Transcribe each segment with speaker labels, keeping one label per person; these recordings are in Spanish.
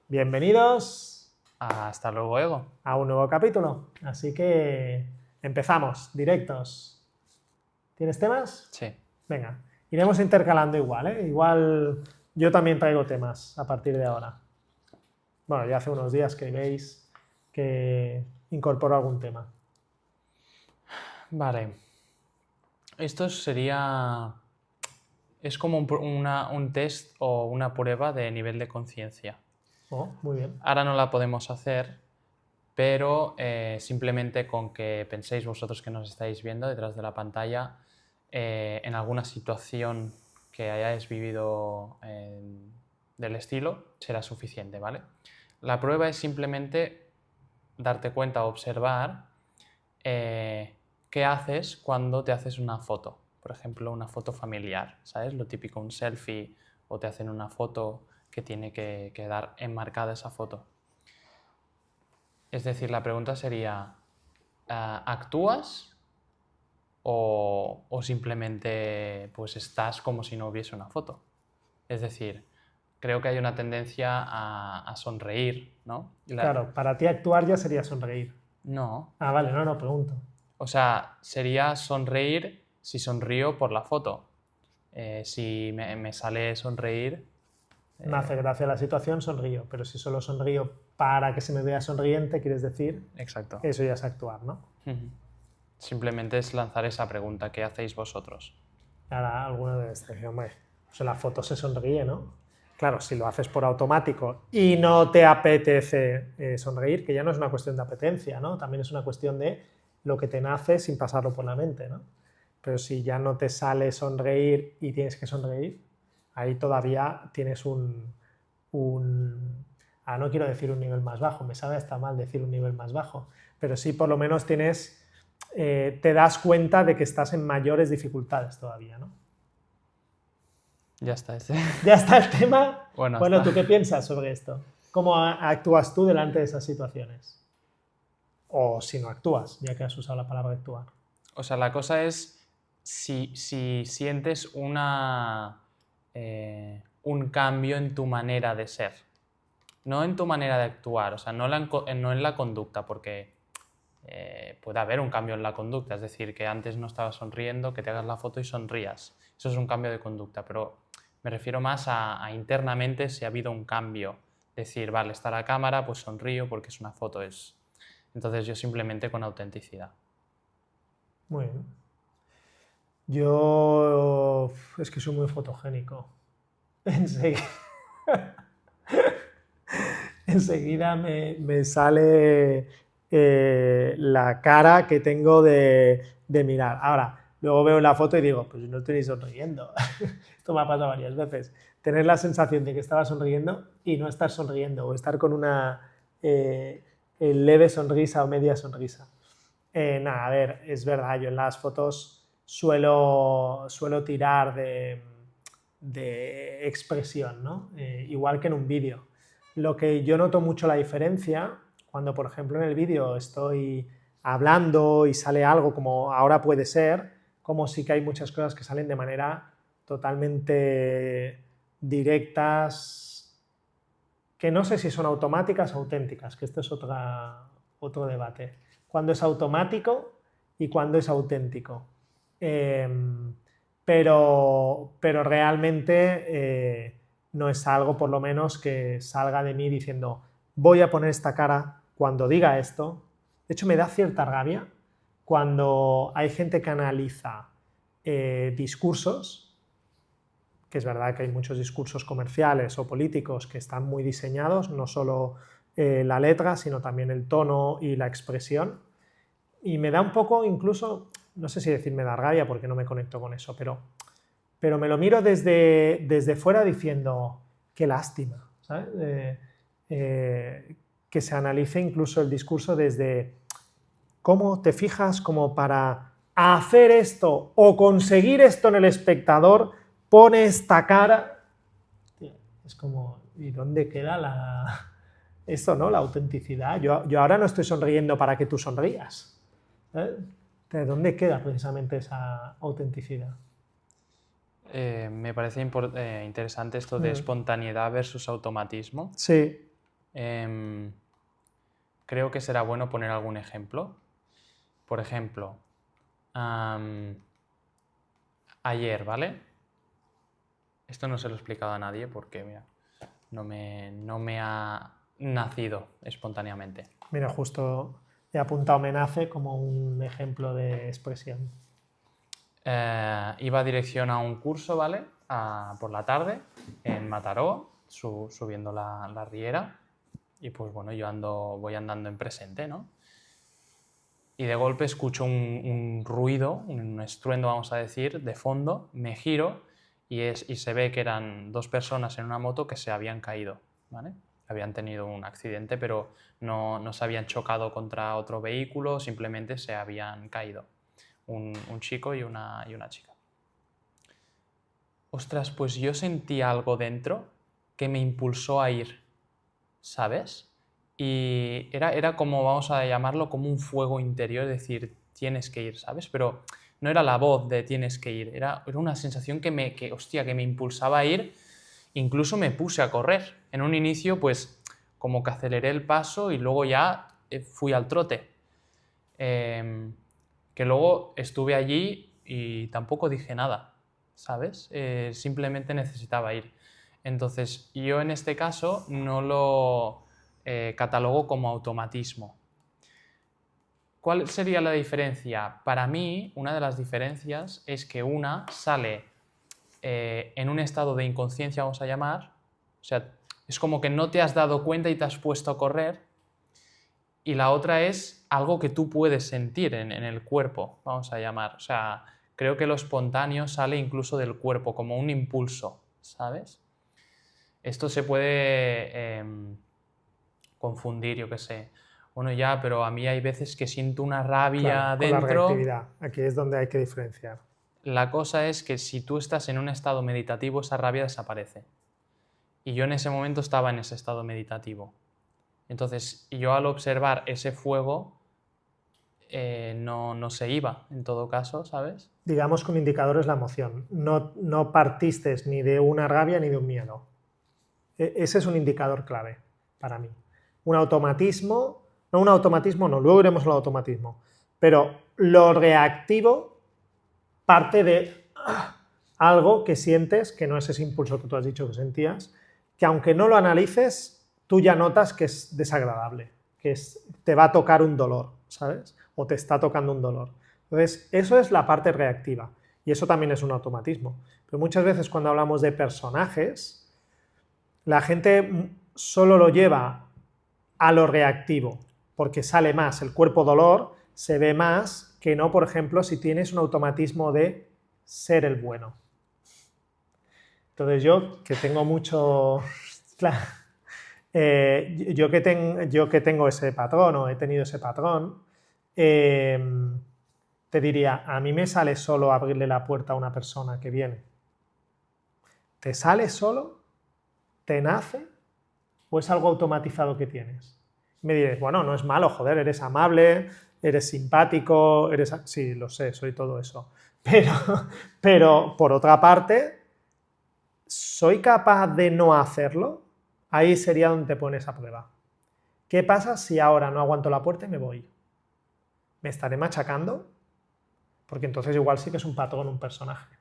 Speaker 1: Bienvenidos
Speaker 2: Hasta luego.
Speaker 1: a un nuevo capítulo. Así que empezamos, directos. ¿Tienes temas?
Speaker 2: Sí.
Speaker 1: Venga, iremos intercalando igual, ¿eh? Igual yo también traigo temas a partir de ahora. Bueno, ya hace unos días que veis que incorporo algún tema.
Speaker 2: Vale. Esto sería... Es como un test o una prueba de nivel de conciencia.
Speaker 1: Oh, muy bien.
Speaker 2: Ahora no la podemos hacer, pero simplemente con que penséis vosotros que nos estáis viendo detrás de la pantalla en alguna situación que hayáis vivido del estilo, será suficiente, ¿vale? La prueba es simplemente darte cuenta o observar qué haces cuando te haces una foto. Por ejemplo, una foto familiar, ¿sabes? Lo típico, un selfie o te hacen una foto que tiene que quedar enmarcada esa foto. Es decir, la pregunta sería, ¿actúas o simplemente pues estás como si no hubiese una foto? Es decir, creo que hay una tendencia a sonreír, ¿no?
Speaker 1: Claro, para ti actuar ya sería sonreír.
Speaker 2: No.
Speaker 1: Ah, vale, no, pregunto.
Speaker 2: O sea, sería sonreír si sonrío por la foto. Si me sale sonreír...
Speaker 1: Me hace gracia la situación, sonrío. Pero si solo sonrío para que se me vea sonriente, quieres decir,
Speaker 2: Exacto.
Speaker 1: eso ya es actuar, ¿no?
Speaker 2: Simplemente es lanzar esa pregunta, ¿qué hacéis vosotros?
Speaker 1: Ahora alguno debe estar diciendo, hombre, pues en la foto se sonríe, ¿no? Claro, si lo haces por automático y no te apetece sonreír, que ya no es una cuestión de apetencia, ¿no? También es una cuestión de lo que te nace sin pasarlo por la mente, ¿no? Pero si ya no te sale sonreír y tienes que sonreír, ahí todavía tienes no quiero decir un nivel más bajo, me sabe hasta mal decir un nivel más bajo, pero sí por lo menos te das cuenta de que estás en mayores dificultades todavía, ¿no?
Speaker 2: Ya está.
Speaker 1: ¿Ya está el tema?
Speaker 2: Bueno,
Speaker 1: Bueno,
Speaker 2: está.
Speaker 1: ¿tú qué piensas sobre esto? ¿Cómo actúas tú delante de esas situaciones? O si no actúas, ya que has usado la palabra actuar.
Speaker 2: O sea, la cosa es si sientes un cambio en tu manera de ser. No en tu manera de actuar, o sea, no en la conducta, porque puede haber un cambio en la conducta, es decir, que antes no estabas sonriendo, que te hagas la foto y sonrías. Eso es un cambio de conducta, pero me refiero más a internamente si ha habido un cambio. Decir, vale, está la cámara, pues sonrío porque es una foto. Entonces yo simplemente con autenticidad.
Speaker 1: Muy bien. Yo es que soy muy fotogénico. Enseguida me sale la cara que tengo de mirar. Ahora, luego veo la foto y digo, pues no estoy ni sonriendo. Esto me ha pasado varias veces. Tener la sensación de que estaba sonriendo y no estar sonriendo, o estar con una leve sonrisa o media sonrisa. Nada, a ver, es verdad, yo en las fotos suelo tirar de expresión, ¿no? Igual que en un vídeo. Lo que yo noto mucho la diferencia, cuando por ejemplo en el vídeo estoy hablando y sale algo como ahora puede ser, como sí que hay muchas cosas que salen de manera totalmente directas, que no sé si son automáticas o auténticas, que esto es otro debate. Cuando es automático y cuando es auténtico. Pero realmente no es algo, por lo menos, que salga de mí diciendo voy a poner esta cara cuando diga esto. De hecho, me da cierta rabia cuando hay gente que analiza discursos, que es verdad que hay muchos discursos comerciales o políticos que están muy diseñados, no solo la letra, sino también el tono y la expresión. Y me da un poco, incluso, no sé si decir me da rabia porque no me conecto con eso, pero me lo miro desde fuera diciendo, qué lástima, ¿sabes? Que se analice incluso el discurso desde cómo te fijas como para hacer esto o conseguir esto en el espectador, pone esta cara. Es como, ¿y dónde queda esto, ¿no? La autenticidad. Yo ahora no estoy sonriendo para que tú sonrías. ¿De dónde queda precisamente esa autenticidad?
Speaker 2: Me parece interesante esto de espontaneidad versus automatismo.
Speaker 1: Sí.
Speaker 2: creo que será bueno poner algún ejemplo. Por ejemplo, ayer, ¿vale? Esto no se lo he explicado a nadie porque, mira, no me ha nacido espontáneamente.
Speaker 1: Mira, justo he apuntado me nace como un ejemplo de expresión.
Speaker 2: Iba dirección a un curso, ¿vale? Por la tarde en Mataró, subiendo la Riera, y pues bueno, voy andando en presente, ¿no? Y de golpe escucho un ruido, un estruendo, vamos a decir, de fondo, me giro y se ve que eran dos personas en una moto que se habían caído, ¿vale? Habían tenido un accidente, pero no se habían chocado contra otro vehículo, simplemente se habían caído. Un chico y una chica. Ostras, pues yo sentí algo dentro que me impulsó a ir, ¿sabes? Y era como, vamos a llamarlo, como un fuego interior, decir, tienes que ir, ¿sabes? Pero no era la voz de tienes que ir, era una sensación que me impulsaba a ir. Incluso me puse a correr. En un inicio, pues, como que aceleré el paso y luego ya fui al trote. Que luego estuve allí y tampoco dije nada, ¿sabes? Simplemente necesitaba ir. Entonces, yo en este caso no lo catalogo como automatismo. ¿Cuál sería la diferencia? Para mí, una de las diferencias es que una sale en un estado de inconsciencia, vamos a llamar, o sea, es como que no te has dado cuenta y te has puesto a correr, y la otra es algo que tú puedes sentir en el cuerpo, vamos a llamar. O sea, creo que lo espontáneo sale incluso del cuerpo, como un impulso, ¿sabes? Esto se puede confundir, yo qué sé. Bueno, ya, pero a mí hay veces que siento una rabia
Speaker 1: Claro, con la
Speaker 2: dentro.
Speaker 1: reactividad. Aquí es donde hay que diferenciar.
Speaker 2: La cosa es que si tú estás en un estado meditativo, esa rabia desaparece. Y yo en ese momento estaba en ese estado meditativo. Entonces, yo al observar ese fuego, no se iba, en todo caso, ¿sabes?
Speaker 1: Digamos que un indicador es la emoción. No partiste ni de una rabia ni de un miedo. Ese es un indicador clave para mí. Un automatismo, no, luego iremos al automatismo, pero lo reactivo parte de algo que sientes, que no es ese impulso que tú has dicho que sentías, que aunque no lo analices, tú ya notas que es desagradable, que te va a tocar un dolor, ¿sabes? O te está tocando un dolor. Entonces, eso es la parte reactiva, y eso también es un automatismo. Pero muchas veces cuando hablamos de personajes, la gente solo lo lleva a lo reactivo, porque sale más, el cuerpo dolor se ve más que no, por ejemplo, si tienes un automatismo de ser el bueno. Entonces yo, que tengo mucho... Claro, yo que tengo ese patrón, o he tenido ese patrón, te diría, a mí me sale solo abrirle la puerta a una persona que viene. ¿Te sale solo? ¿Te nace? ¿O es algo automatizado que tienes? Me diréis, bueno, no es malo, joder, eres amable, eres simpático, sí, lo sé, soy todo eso. Pero por otra parte, ¿soy capaz de no hacerlo? Ahí sería donde te pones a prueba. ¿Qué pasa si ahora no aguanto la puerta y me voy? ¿Me estaré machacando? Porque entonces igual sí que es un patrón, un personaje.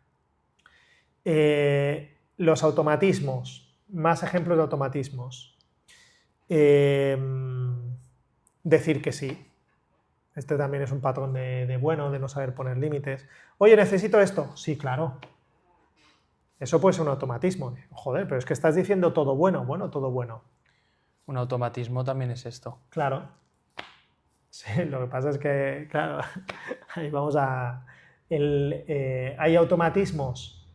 Speaker 1: Los automatismos, más ejemplos de automatismos. Decir que sí. Este también es un patrón de no saber poner límites. Oye, ¿necesito esto? Sí, claro. Eso puede ser un automatismo. Joder, pero es que estás diciendo todo bueno. Bueno, todo bueno.
Speaker 2: Un automatismo también es esto.
Speaker 1: Claro. Sí, lo que pasa es que, claro, ahí vamos a... hay automatismos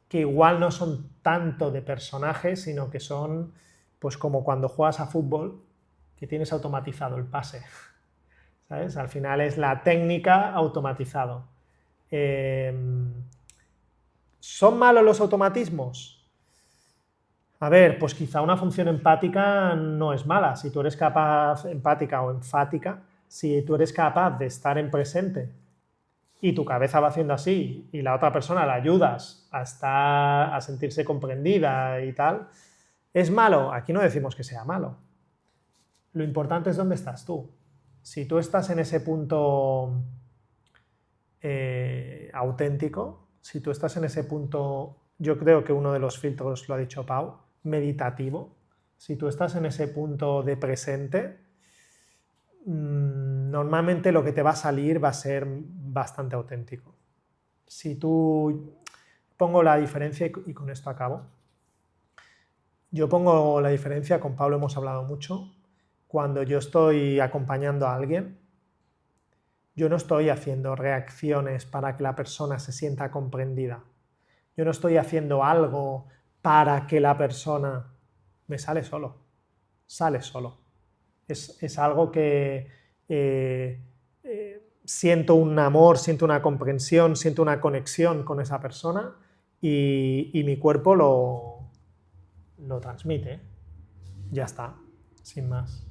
Speaker 1: que igual no son tanto de personajes, sino que son, pues como cuando juegas a fútbol, que tienes automatizado el pase, ¿sabes? Al final es la técnica automatizado. ¿Son malos los automatismos? A ver, pues quizá una función empática no es mala. Si tú eres capaz, empática o enfática, si tú eres capaz de estar en presente y tu cabeza va haciendo así y la otra persona la ayudas a sentirse comprendida y tal, ¿es malo? Aquí no decimos que sea malo. Lo importante es dónde estás tú. Si tú estás en ese punto auténtico, si tú estás en ese punto, yo creo que uno de los filtros lo ha dicho Pau, meditativo, si tú estás en ese punto de presente, normalmente lo que te va a salir va a ser bastante auténtico. Si tú, pongo la diferencia y con esto acabo, yo pongo la diferencia, con Pablo hemos hablado mucho, cuando yo estoy acompañando a alguien, yo no estoy haciendo reacciones para que la persona se sienta comprendida. Yo no estoy haciendo algo para que la persona me sale solo. Sale solo. Es algo que siento un amor, siento una comprensión, siento una conexión con esa persona y mi cuerpo lo transmite. Ya está, sin más.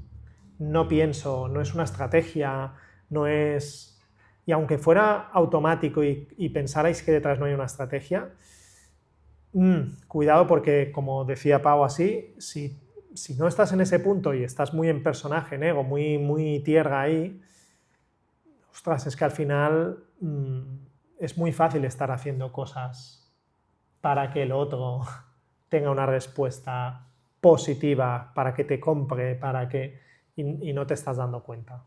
Speaker 1: No pienso, no es una estrategia, no es... Y aunque fuera automático y pensarais que detrás no hay una estrategia, cuidado porque, como decía Pau así, si no estás en ese punto y estás muy en personaje, en ego, muy tierra ahí, ostras, es que al final es muy fácil estar haciendo cosas para que el otro tenga una respuesta positiva, para que te compre, y no te estás dando cuenta.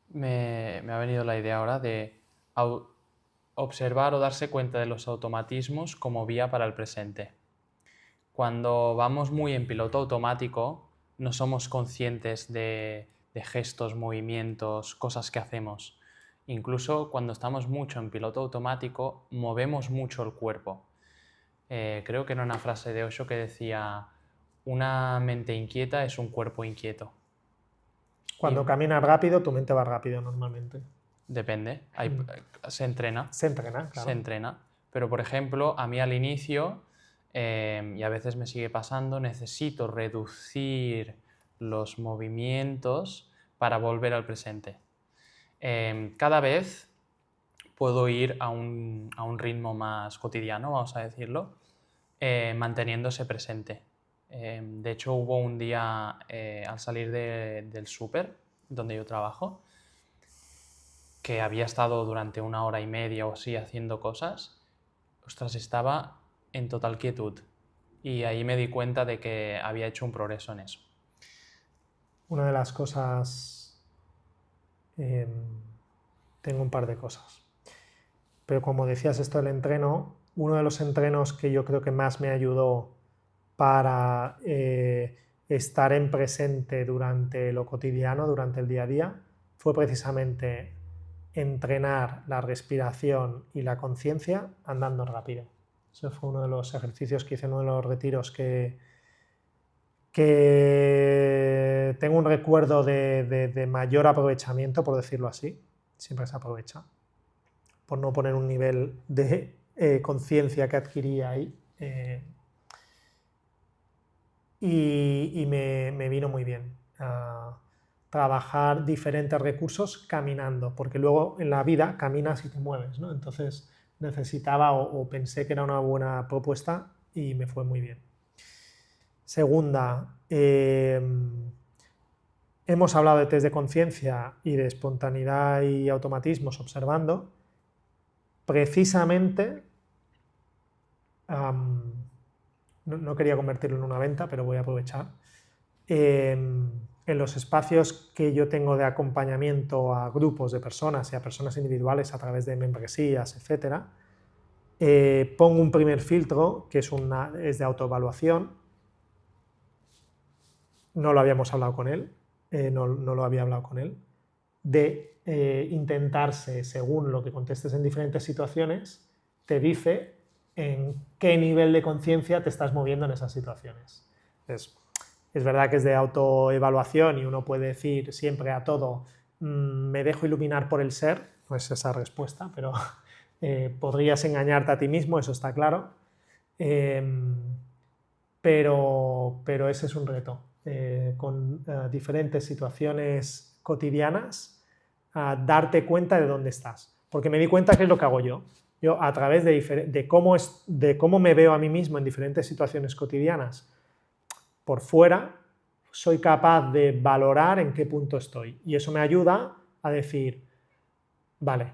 Speaker 2: Me ha venido la idea ahora de observar o darse cuenta de los automatismos como vía para el presente. Cuando vamos muy en piloto automático, no somos conscientes de gestos, movimientos, cosas que hacemos. Incluso cuando estamos mucho en piloto automático, movemos mucho el cuerpo. Creo que era una frase de Osho que decía: una mente inquieta es un cuerpo inquieto.
Speaker 1: Cuando caminas rápido, tu mente va rápido normalmente.
Speaker 2: Depende, se entrena.
Speaker 1: Se entrena, claro.
Speaker 2: Se entrena. Pero, por ejemplo, a mí al inicio, y a veces me sigue pasando, necesito reducir los movimientos para volver al presente. Cada vez puedo ir a un ritmo más cotidiano, vamos a decirlo, manteniéndose presente. De hecho, hubo un día al salir del súper, donde yo trabajo, que había estado durante 1 hora y media o así haciendo cosas. Ostras, estaba en total quietud. Y ahí me di cuenta de que había hecho un progreso en eso.
Speaker 1: Una de las cosas... tengo un par de cosas. Pero como decías esto del entreno, uno de los entrenos que yo creo que más me ayudó para estar en presente durante lo cotidiano, durante el día a día, fue precisamente entrenar la respiración y la conciencia andando rápido. Ese fue uno de los ejercicios que hice en uno de los retiros que tengo un recuerdo de mayor aprovechamiento, por decirlo así. Siempre se aprovecha, por no poner un nivel de conciencia que adquirí ahí. Y me vino muy bien trabajar diferentes recursos caminando, porque luego en la vida caminas y te mueves, ¿no? Entonces necesitaba o pensé que era una buena propuesta y me fue muy bien. Segunda, hemos hablado de test de conciencia y de espontaneidad y automatismos observando. Precisamente, no quería convertirlo en una venta, pero voy a aprovechar. En los espacios que yo tengo de acompañamiento a grupos de personas y a personas individuales a través de membresías, etc., pongo un primer filtro que es de autoevaluación. No lo habíamos hablado con él, no lo había hablado con él, de intentarse, según lo que contestes en diferentes situaciones, te dice en qué nivel de conciencia te estás moviendo en esas situaciones. Es verdad que es de autoevaluación y uno puede decir siempre a todo, me dejo iluminar por el ser, no es esa respuesta, pero podrías engañarte a ti mismo, eso está claro, pero ese es un reto, con diferentes situaciones cotidianas, darte cuenta de dónde estás. porque me di cuenta que es lo que hago yo. Yo, a través de cómo me veo a mí mismo en diferentes situaciones cotidianas, por fuera, soy capaz de valorar en qué punto estoy. Y eso me ayuda a decir, vale,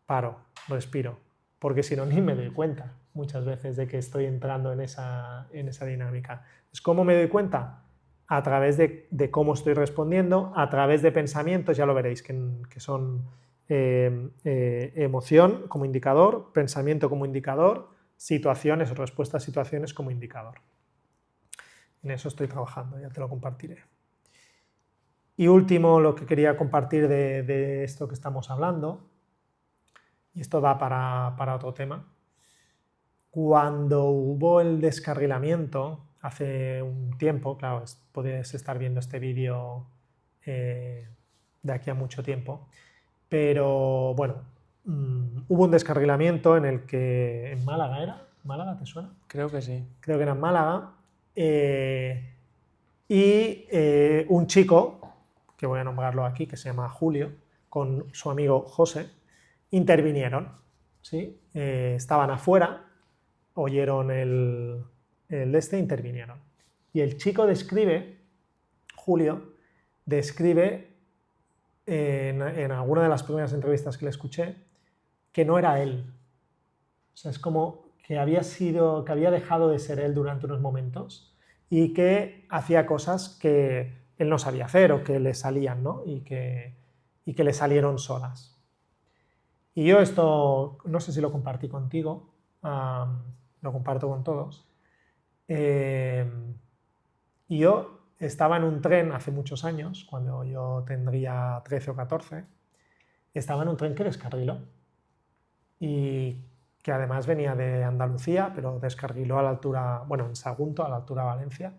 Speaker 1: paro, respiro, porque si no ni me doy cuenta muchas veces de que estoy entrando en esa dinámica. ¿Es cómo me doy cuenta? A través de cómo estoy respondiendo, a través de pensamientos, ya lo veréis, que son emoción como indicador, pensamiento como indicador, situaciones o respuestas a situaciones como indicador. En eso estoy trabajando, ya te lo compartiré. Y último, lo que quería compartir de esto que estamos hablando, y esto da para otro tema. Cuando hubo el descarrilamiento, hace un tiempo, claro, podéis estar viendo este vídeo de aquí a mucho tiempo, pero bueno, hubo un descarrilamiento en el que, ¿en Málaga era? ¿Málaga te suena?
Speaker 2: Creo que sí.
Speaker 1: Creo que era en Málaga, y un chico, que voy a nombrarlo aquí, que se llama Julio, con su amigo José, intervinieron, ¿sí? Estaban afuera, oyeron el intervinieron. Y el chico Julio, describe en alguna de las primeras entrevistas que le escuché, que no era él. O sea, es como que había dejado de ser él durante unos momentos y que hacía cosas que él no sabía hacer o que le salían, ¿no? Y que le salieron solas. Y yo esto, no sé si lo compartí contigo, lo comparto con todos. Y yo estaba en un tren hace muchos años, cuando yo tendría 13 o 14, estaba en un tren que descarriló. Y que además venía de Andalucía, pero descarriló a la altura, bueno, en Sagunto, a la altura de Valencia.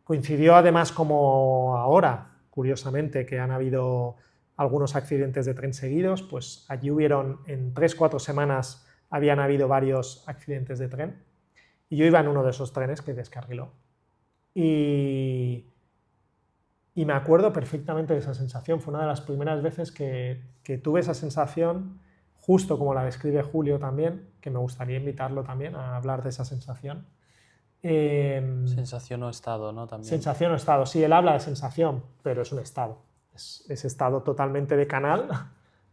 Speaker 1: Coincidió además como ahora, curiosamente, que han habido algunos accidentes de tren seguidos, pues allí hubieron, en 3-4 semanas, habían habido varios accidentes de tren, y yo iba en uno de esos trenes que descarriló. Y me acuerdo perfectamente de esa sensación, fue una de las primeras veces que tuve esa sensación, justo como la describe Julio también, que me gustaría invitarlo también a hablar de esa sensación.
Speaker 2: Sensación o estado, ¿no? También.
Speaker 1: Sensación o estado, sí, él habla de sensación, pero es un estado. Es estado totalmente de canal,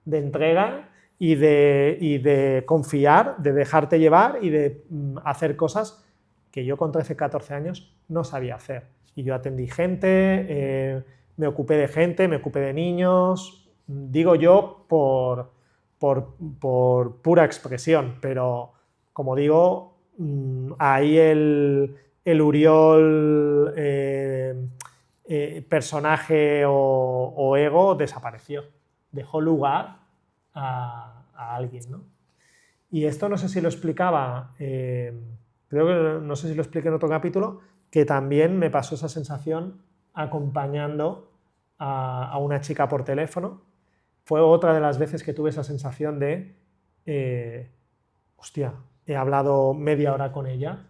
Speaker 1: de entrega y de confiar, de dejarte llevar y de hacer cosas que yo con 13, 14 años no sabía hacer. Y yo atendí gente, me ocupé de gente, me ocupé de niños, digo yo por pura expresión, pero como digo, ahí el Uriol personaje o ego desapareció, dejó lugar a alguien, ¿no? Y esto no sé si lo explicaba, creo que no sé si lo expliqué en otro capítulo, que también me pasó esa sensación acompañando a una chica por teléfono. Fue otra de las veces que tuve esa sensación de, hostia, he hablado media hora con ella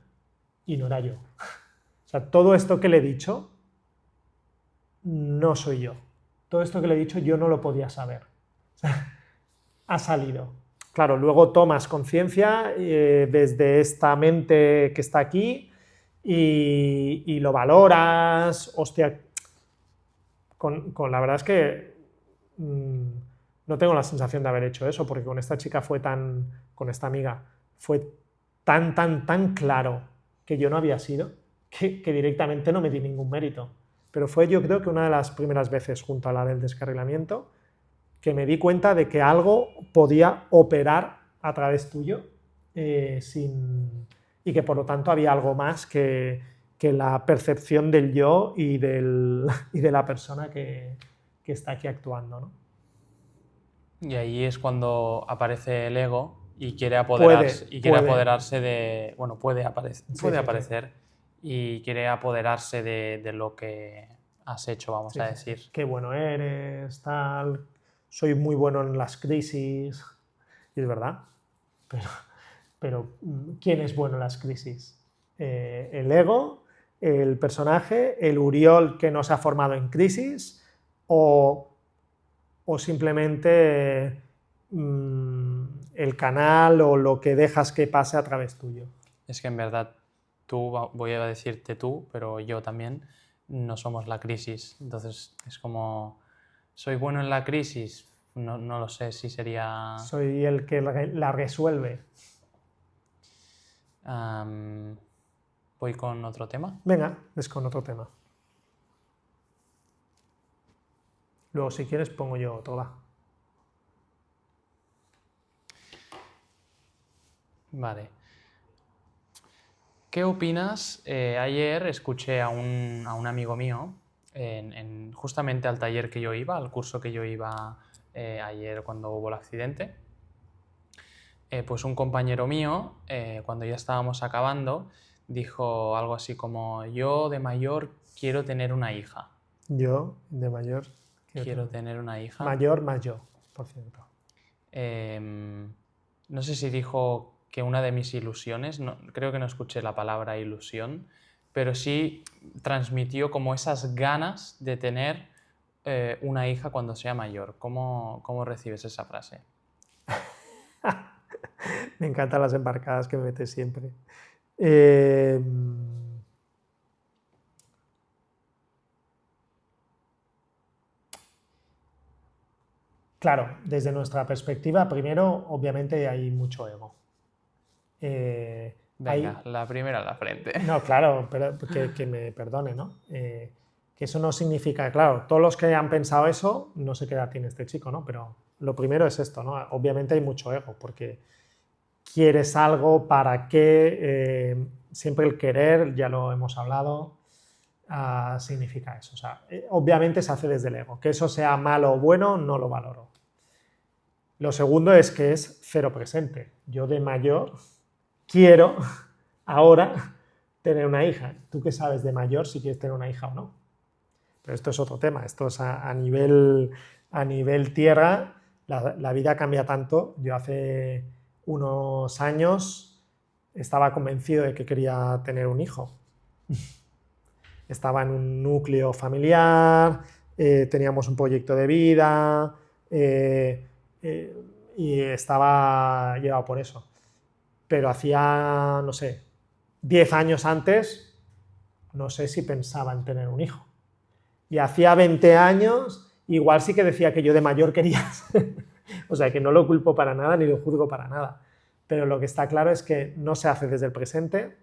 Speaker 1: y no era yo. O sea, todo esto que le he dicho no soy yo. Todo esto que le he dicho yo no lo podía saber. O sea, ha salido. Claro, luego tomas conciencia desde esta mente que está aquí y lo valoras. Hostia, la verdad es que no tengo la sensación de haber hecho eso, porque con esta chica con esta amiga, fue tan claro que yo no había sido, que directamente no me di ningún mérito. Pero fue, yo creo que una de las primeras veces, junto a la del descarrilamiento, que me di cuenta de que algo podía operar a través tuyo y que por lo tanto había algo más que la percepción del yo y de la persona que está aquí actuando, ¿no?
Speaker 2: Y ahí es cuando aparece el ego y quiere apoderarse de... Bueno, puede aparecer y quiere apoderarse de lo que has hecho, vamos a decir.
Speaker 1: Sí. Qué bueno eres, tal, soy muy bueno en las crisis, y es verdad, pero ¿quién es bueno en las crisis? ¿El ego, el personaje, el Uriol que no se ha formado en crisis o simplemente el canal o lo que dejas que pase a través tuyo.
Speaker 2: Es que en verdad voy a decirte tú, pero yo también, no somos la crisis. Entonces es como, ¿soy bueno en la crisis? No lo sé si sería...
Speaker 1: Soy el que la resuelve.
Speaker 2: Voy con otro tema.
Speaker 1: Venga, es con otro tema. Luego, si quieres, pongo yo otro, va.
Speaker 2: Vale. ¿Qué opinas? Ayer escuché a un amigo mío, justamente al taller que yo iba, al curso que yo iba ayer cuando hubo el accidente. Pues un compañero mío, cuando ya estábamos acabando, dijo algo así como: yo de mayor quiero tener una hija.
Speaker 1: Yo, de mayor,
Speaker 2: Quiero tener una hija.
Speaker 1: Mayor más yo, por cierto.
Speaker 2: No sé si dijo que una de mis ilusiones, creo que no escuché la palabra ilusión, pero sí transmitió como esas ganas de tener una hija cuando sea mayor. ¿Cómo recibes esa frase?
Speaker 1: Me encantan las embarcadas que me metes siempre. Claro, desde nuestra perspectiva, primero, obviamente hay mucho ego.
Speaker 2: Venga, la primera a la frente.
Speaker 1: No, claro, pero que me perdone, ¿no? Que eso no significa, claro, todos los que han pensado eso, no sé qué edad tiene este chico, ¿no? Pero lo primero es esto, ¿no? Obviamente hay mucho ego, porque quieres algo, ¿para qué? Siempre el querer, ya lo hemos hablado, significa eso. O sea, obviamente se hace desde el ego. Que eso sea malo o bueno, no lo valoro. Lo segundo es que es cero presente. Yo de mayor quiero ahora tener una hija. ¿Tú qué sabes de mayor si quieres tener una hija o no? Pero esto es otro tema. Esto es a nivel tierra. La vida cambia tanto. Yo hace unos años estaba convencido de que quería tener un hijo. Estaba en un núcleo familiar, teníamos un proyecto de vida y estaba llevado por eso. Pero hacía, no sé, 10 años antes, no sé si pensaba en tener un hijo. Y hacía 20 años, igual sí que decía que yo de mayor quería. O sea, que no lo culpo para nada ni lo juzgo para nada. Pero lo que está claro es que no se hace desde el presente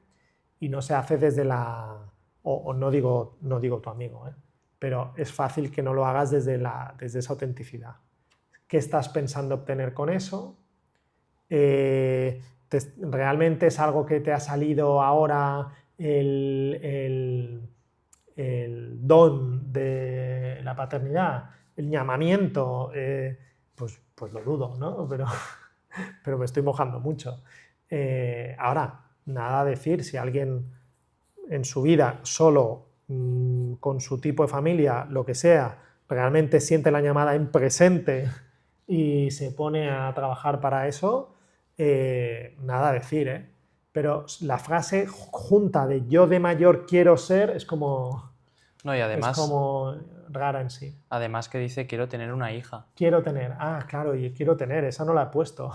Speaker 1: y no se hace desde la... O no digo tu amigo, pero es fácil que no lo hagas desde esa autenticidad. ¿Qué estás pensando obtener con eso? ¿Realmente es algo que te ha salido ahora el don de la paternidad, el llamamiento? Pues lo dudo, ¿no? Pero me estoy mojando mucho. Ahora, nada a decir, si alguien en su vida solo con su tipo de familia, lo que sea, realmente siente la llamada en presente y se pone a trabajar para eso, nada a decir, Pero la frase junta de yo de mayor quiero ser es como,
Speaker 2: no, y además,
Speaker 1: es como rara en sí.
Speaker 2: Además que dice quiero tener una hija.
Speaker 1: Quiero tener, claro, y quiero tener, esa no la he puesto.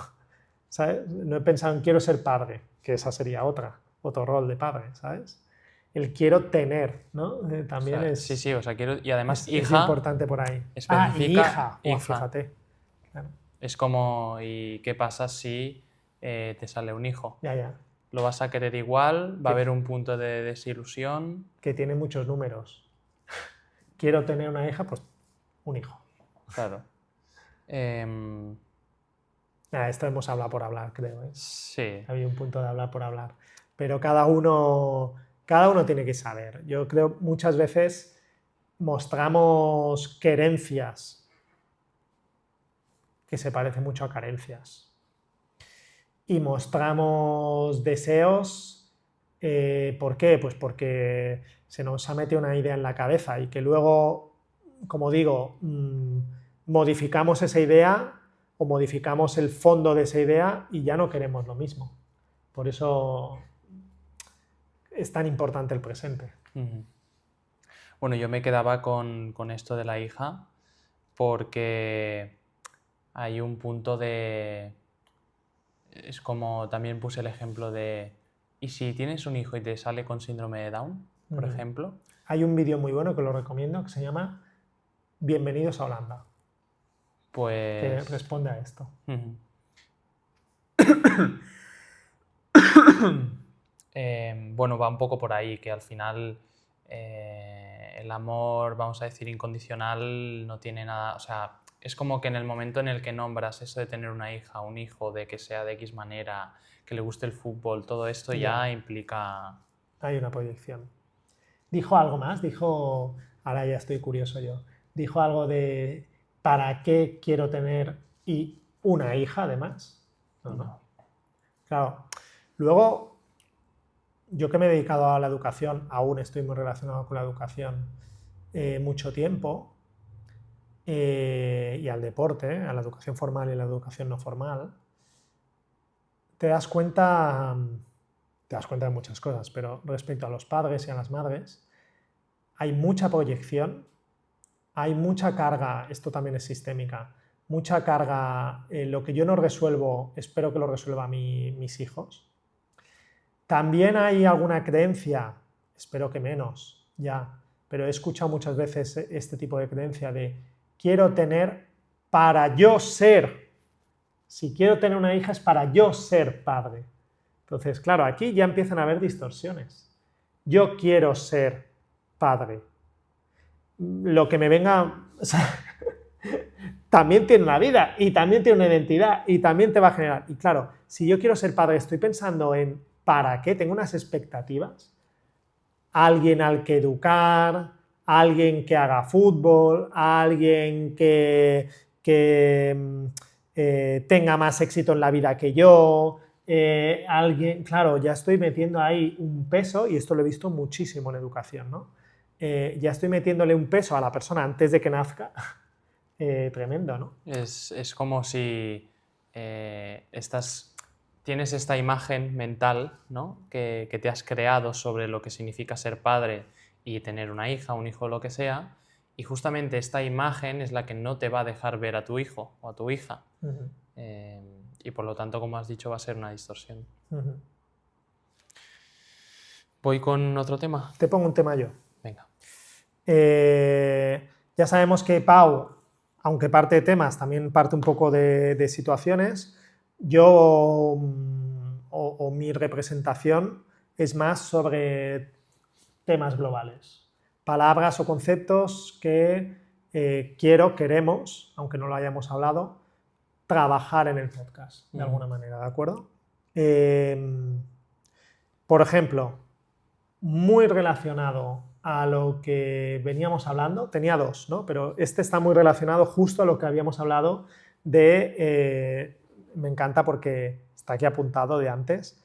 Speaker 1: ¿Sabes? No he pensado en quiero ser padre, que esa sería otro rol de padre, ¿sabes? El quiero tener, ¿no? También
Speaker 2: O sea,
Speaker 1: es...
Speaker 2: Sí, o sea, quiero... Y además hija...
Speaker 1: Es importante por ahí.
Speaker 2: Especifica
Speaker 1: hija. Fíjate.
Speaker 2: Claro. Es como, ¿y qué pasa si te sale un hijo?
Speaker 1: Ya.
Speaker 2: ¿Lo vas a querer igual? ¿Va a haber un punto de desilusión?
Speaker 1: Que tiene muchos números. Quiero tener una hija, pues un hijo.
Speaker 2: Claro.
Speaker 1: Esto hemos hablado por hablar, creo.
Speaker 2: Sí.
Speaker 1: Había un punto de hablar por hablar. Pero cada uno tiene que saber. Yo creo muchas veces mostramos querencias que se parecen mucho a carencias. Y mostramos deseos. ¿Por qué? Pues porque se nos ha metido una idea en la cabeza y que luego, como digo, modificamos esa idea o modificamos el fondo de esa idea y ya no queremos lo mismo. Por eso es tan importante el presente.
Speaker 2: Bueno, yo me quedaba con esto de la hija porque hay un punto de... Es como también puse el ejemplo de... ¿Y si tienes un hijo y te sale con síndrome de Down, por ejemplo?
Speaker 1: Hay un vídeo muy bueno que lo recomiendo que se llama Bienvenidos a Holanda, que
Speaker 2: Pues...
Speaker 1: responde a esto.
Speaker 2: Ujú. Bueno, va un poco por ahí, que al final el amor, vamos a decir, incondicional no tiene nada, o sea, es como que en el momento en el que nombras eso de tener una hija, un hijo, de que sea de X manera, que le guste el fútbol, todo esto ya implica...
Speaker 1: Hay una proyección. Dijo algo más, ahora ya estoy curioso yo, dijo algo de ¿para qué quiero tener una hija además? No. Claro, luego yo que me he dedicado a la educación, aún estoy muy relacionado con la educación mucho tiempo, y al deporte, a la educación formal y la educación no formal, te das cuenta de muchas cosas, pero respecto a los padres y a las madres, hay mucha proyección, hay mucha carga, esto también es sistémica, mucha carga, lo que yo no resuelvo, espero que lo resuelvan mis hijos. También hay alguna creencia, espero que menos, ya, pero he escuchado muchas veces este tipo de creencia de quiero tener para yo ser, si quiero tener una hija es para yo ser padre. Entonces, claro, aquí ya empiezan a haber distorsiones. Yo quiero ser padre. Lo que me venga... O sea, también tiene una vida y también tiene una identidad y también te va a generar. Y claro, si yo quiero ser padre, estoy pensando en ¿para qué? Tengo unas expectativas. Alguien al que educar, alguien que haga fútbol, alguien que tenga más éxito en la vida que yo, alguien, claro, ya estoy metiendo ahí un peso, y esto lo he visto muchísimo en educación, ¿no? Ya estoy metiéndole un peso a la persona antes de que nazca, tremendo, ¿no?
Speaker 2: Es como si tienes esta imagen mental, ¿no? que te has creado sobre lo que significa ser padre y tener una hija, un hijo, lo que sea, y justamente esta imagen es la que no te va a dejar ver a tu hijo o a tu hija. Y por lo tanto, como has dicho, va a ser una distorsión. ¿Voy con otro tema?
Speaker 1: Te pongo un tema yo.
Speaker 2: Venga.
Speaker 1: Ya sabemos que Pau, aunque parte de temas, también parte un poco de situaciones. Yo, o mi representación, es más sobre temas globales. Palabras o conceptos que queremos, aunque no lo hayamos hablado, trabajar en el podcast, de alguna manera, ¿de acuerdo? Por ejemplo, muy relacionado a lo que veníamos hablando, tenía dos, ¿no? Pero este está muy relacionado justo a lo que habíamos hablado de, me encanta porque está aquí apuntado de antes,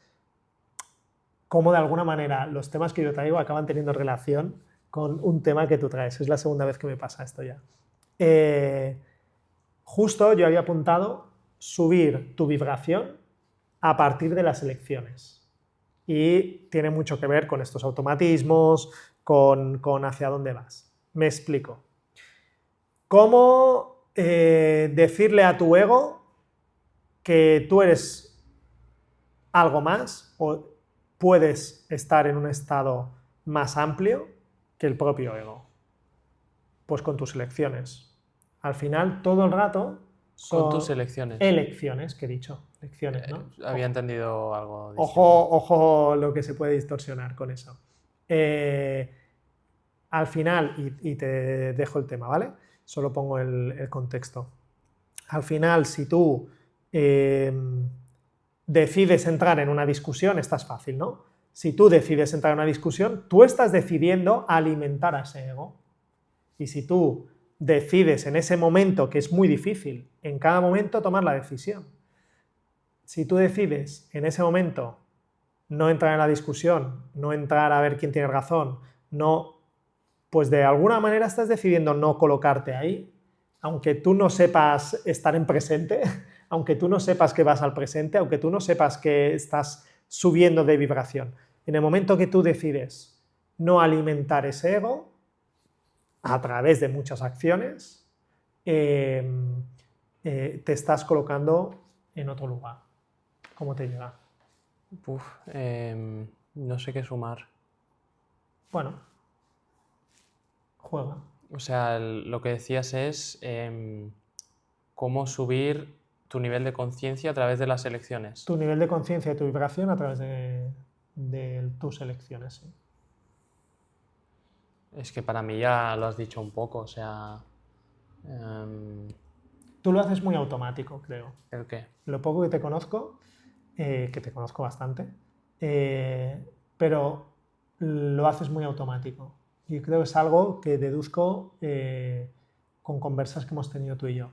Speaker 1: cómo de alguna manera los temas que yo traigo acaban teniendo relación con un tema que tú traes. Es la segunda vez que me pasa esto ya. Justo yo había apuntado subir tu vibración a partir de las elecciones. Y tiene mucho que ver con estos automatismos, con hacia dónde vas. Me explico. ¿Cómo decirle a tu ego que tú eres algo más o puedes estar en un estado más amplio que el propio ego? Pues con tus elecciones. Al final, todo el rato son
Speaker 2: con tus elecciones.
Speaker 1: Elecciones, que he dicho. Elecciones, ¿no?
Speaker 2: Había entendido algo distinto.
Speaker 1: Ojo lo que se puede distorsionar con eso. Al final, y te dejo el tema, ¿vale? Solo pongo el contexto. Al final, si tú decides entrar en una discusión, esta es fácil, ¿no? Si tú decides entrar en una discusión, tú estás decidiendo alimentar a ese ego. Y si tú decides en ese momento, que es muy difícil, en cada momento tomar la decisión. Si tú decides en ese momento no entrar en la discusión, no entrar a ver quién tiene razón, no, pues de alguna manera estás decidiendo no colocarte ahí, aunque tú no sepas estar en presente, aunque tú no sepas que vas al presente, aunque tú no sepas que estás subiendo de vibración. En el momento que tú decides no alimentar ese ego, a través de muchas acciones, te estás colocando en otro lugar. ¿Cómo te llega?
Speaker 2: No sé qué sumar.
Speaker 1: Bueno, juega.
Speaker 2: O sea, lo que decías es cómo subir tu nivel de conciencia a través de las elecciones.
Speaker 1: Tu nivel de conciencia y tu vibración a través de tus elecciones. Sí.
Speaker 2: Es que para mí ya lo has dicho un poco, o sea...
Speaker 1: Tú lo haces muy automático, creo.
Speaker 2: ¿El qué?
Speaker 1: Lo poco que te conozco, que te conozco bastante, pero lo haces muy automático. Y creo que es algo que deduzco con conversas que hemos tenido tú y yo.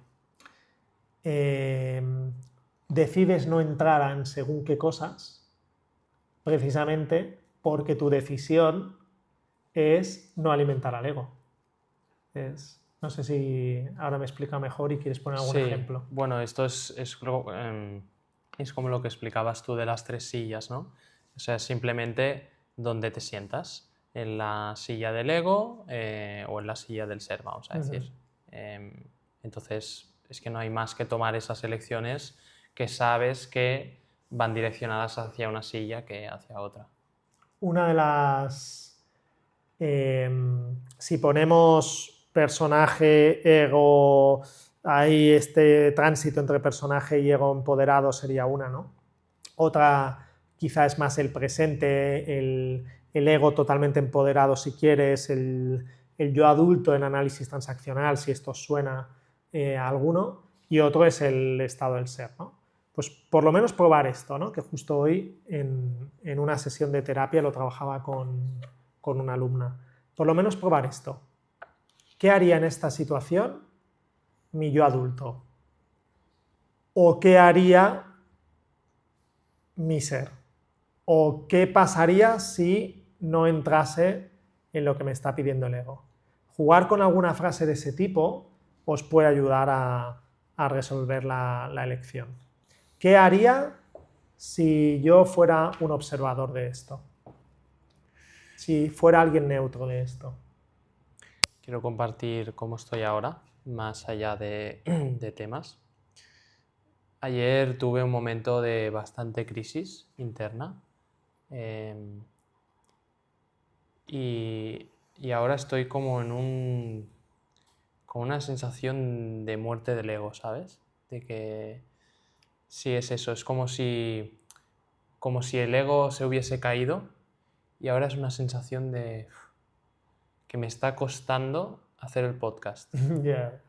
Speaker 1: Decides no entrar en según qué cosas, precisamente porque tu decisión es no alimentar al ego. No sé si ahora me explica mejor y quieres poner algún ejemplo.
Speaker 2: Bueno, esto es como lo que explicabas tú de las 3 sillas, ¿no? O sea, simplemente donde te sientas, en la silla del ego o en la silla del ser, vamos a decir. Entonces, es que no hay más que tomar esas elecciones que sabes que van direccionadas hacia una silla que hacia otra.
Speaker 1: Una de las... si ponemos personaje, ego, hay este tránsito entre personaje y ego empoderado sería una, ¿no? Otra quizá es más el presente, el ego totalmente empoderado si quieres, el yo adulto en análisis transaccional, si esto suena a alguno, y otro es el estado del ser, ¿no? Pues por lo menos probar esto, ¿no? Que justo hoy en una sesión de terapia lo trabajaba con una alumna. Por lo menos probar esto. ¿Qué haría en esta situación mi yo adulto? ¿O qué haría mi ser? ¿O qué pasaría si no entrase en lo que me está pidiendo el ego? Jugar con alguna frase de ese tipo os puede ayudar a resolver la elección. ¿Qué haría si yo fuera un observador de esto? Si fuera alguien neutro de esto.
Speaker 2: Quiero compartir cómo estoy ahora, más allá de temas. Ayer tuve un momento de bastante crisis interna y ahora estoy como con una sensación de muerte del ego, ¿sabes? De que sí es eso, es como si el ego se hubiese caído y ahora es una sensación de que me está costando hacer el podcast.
Speaker 1: Yeah.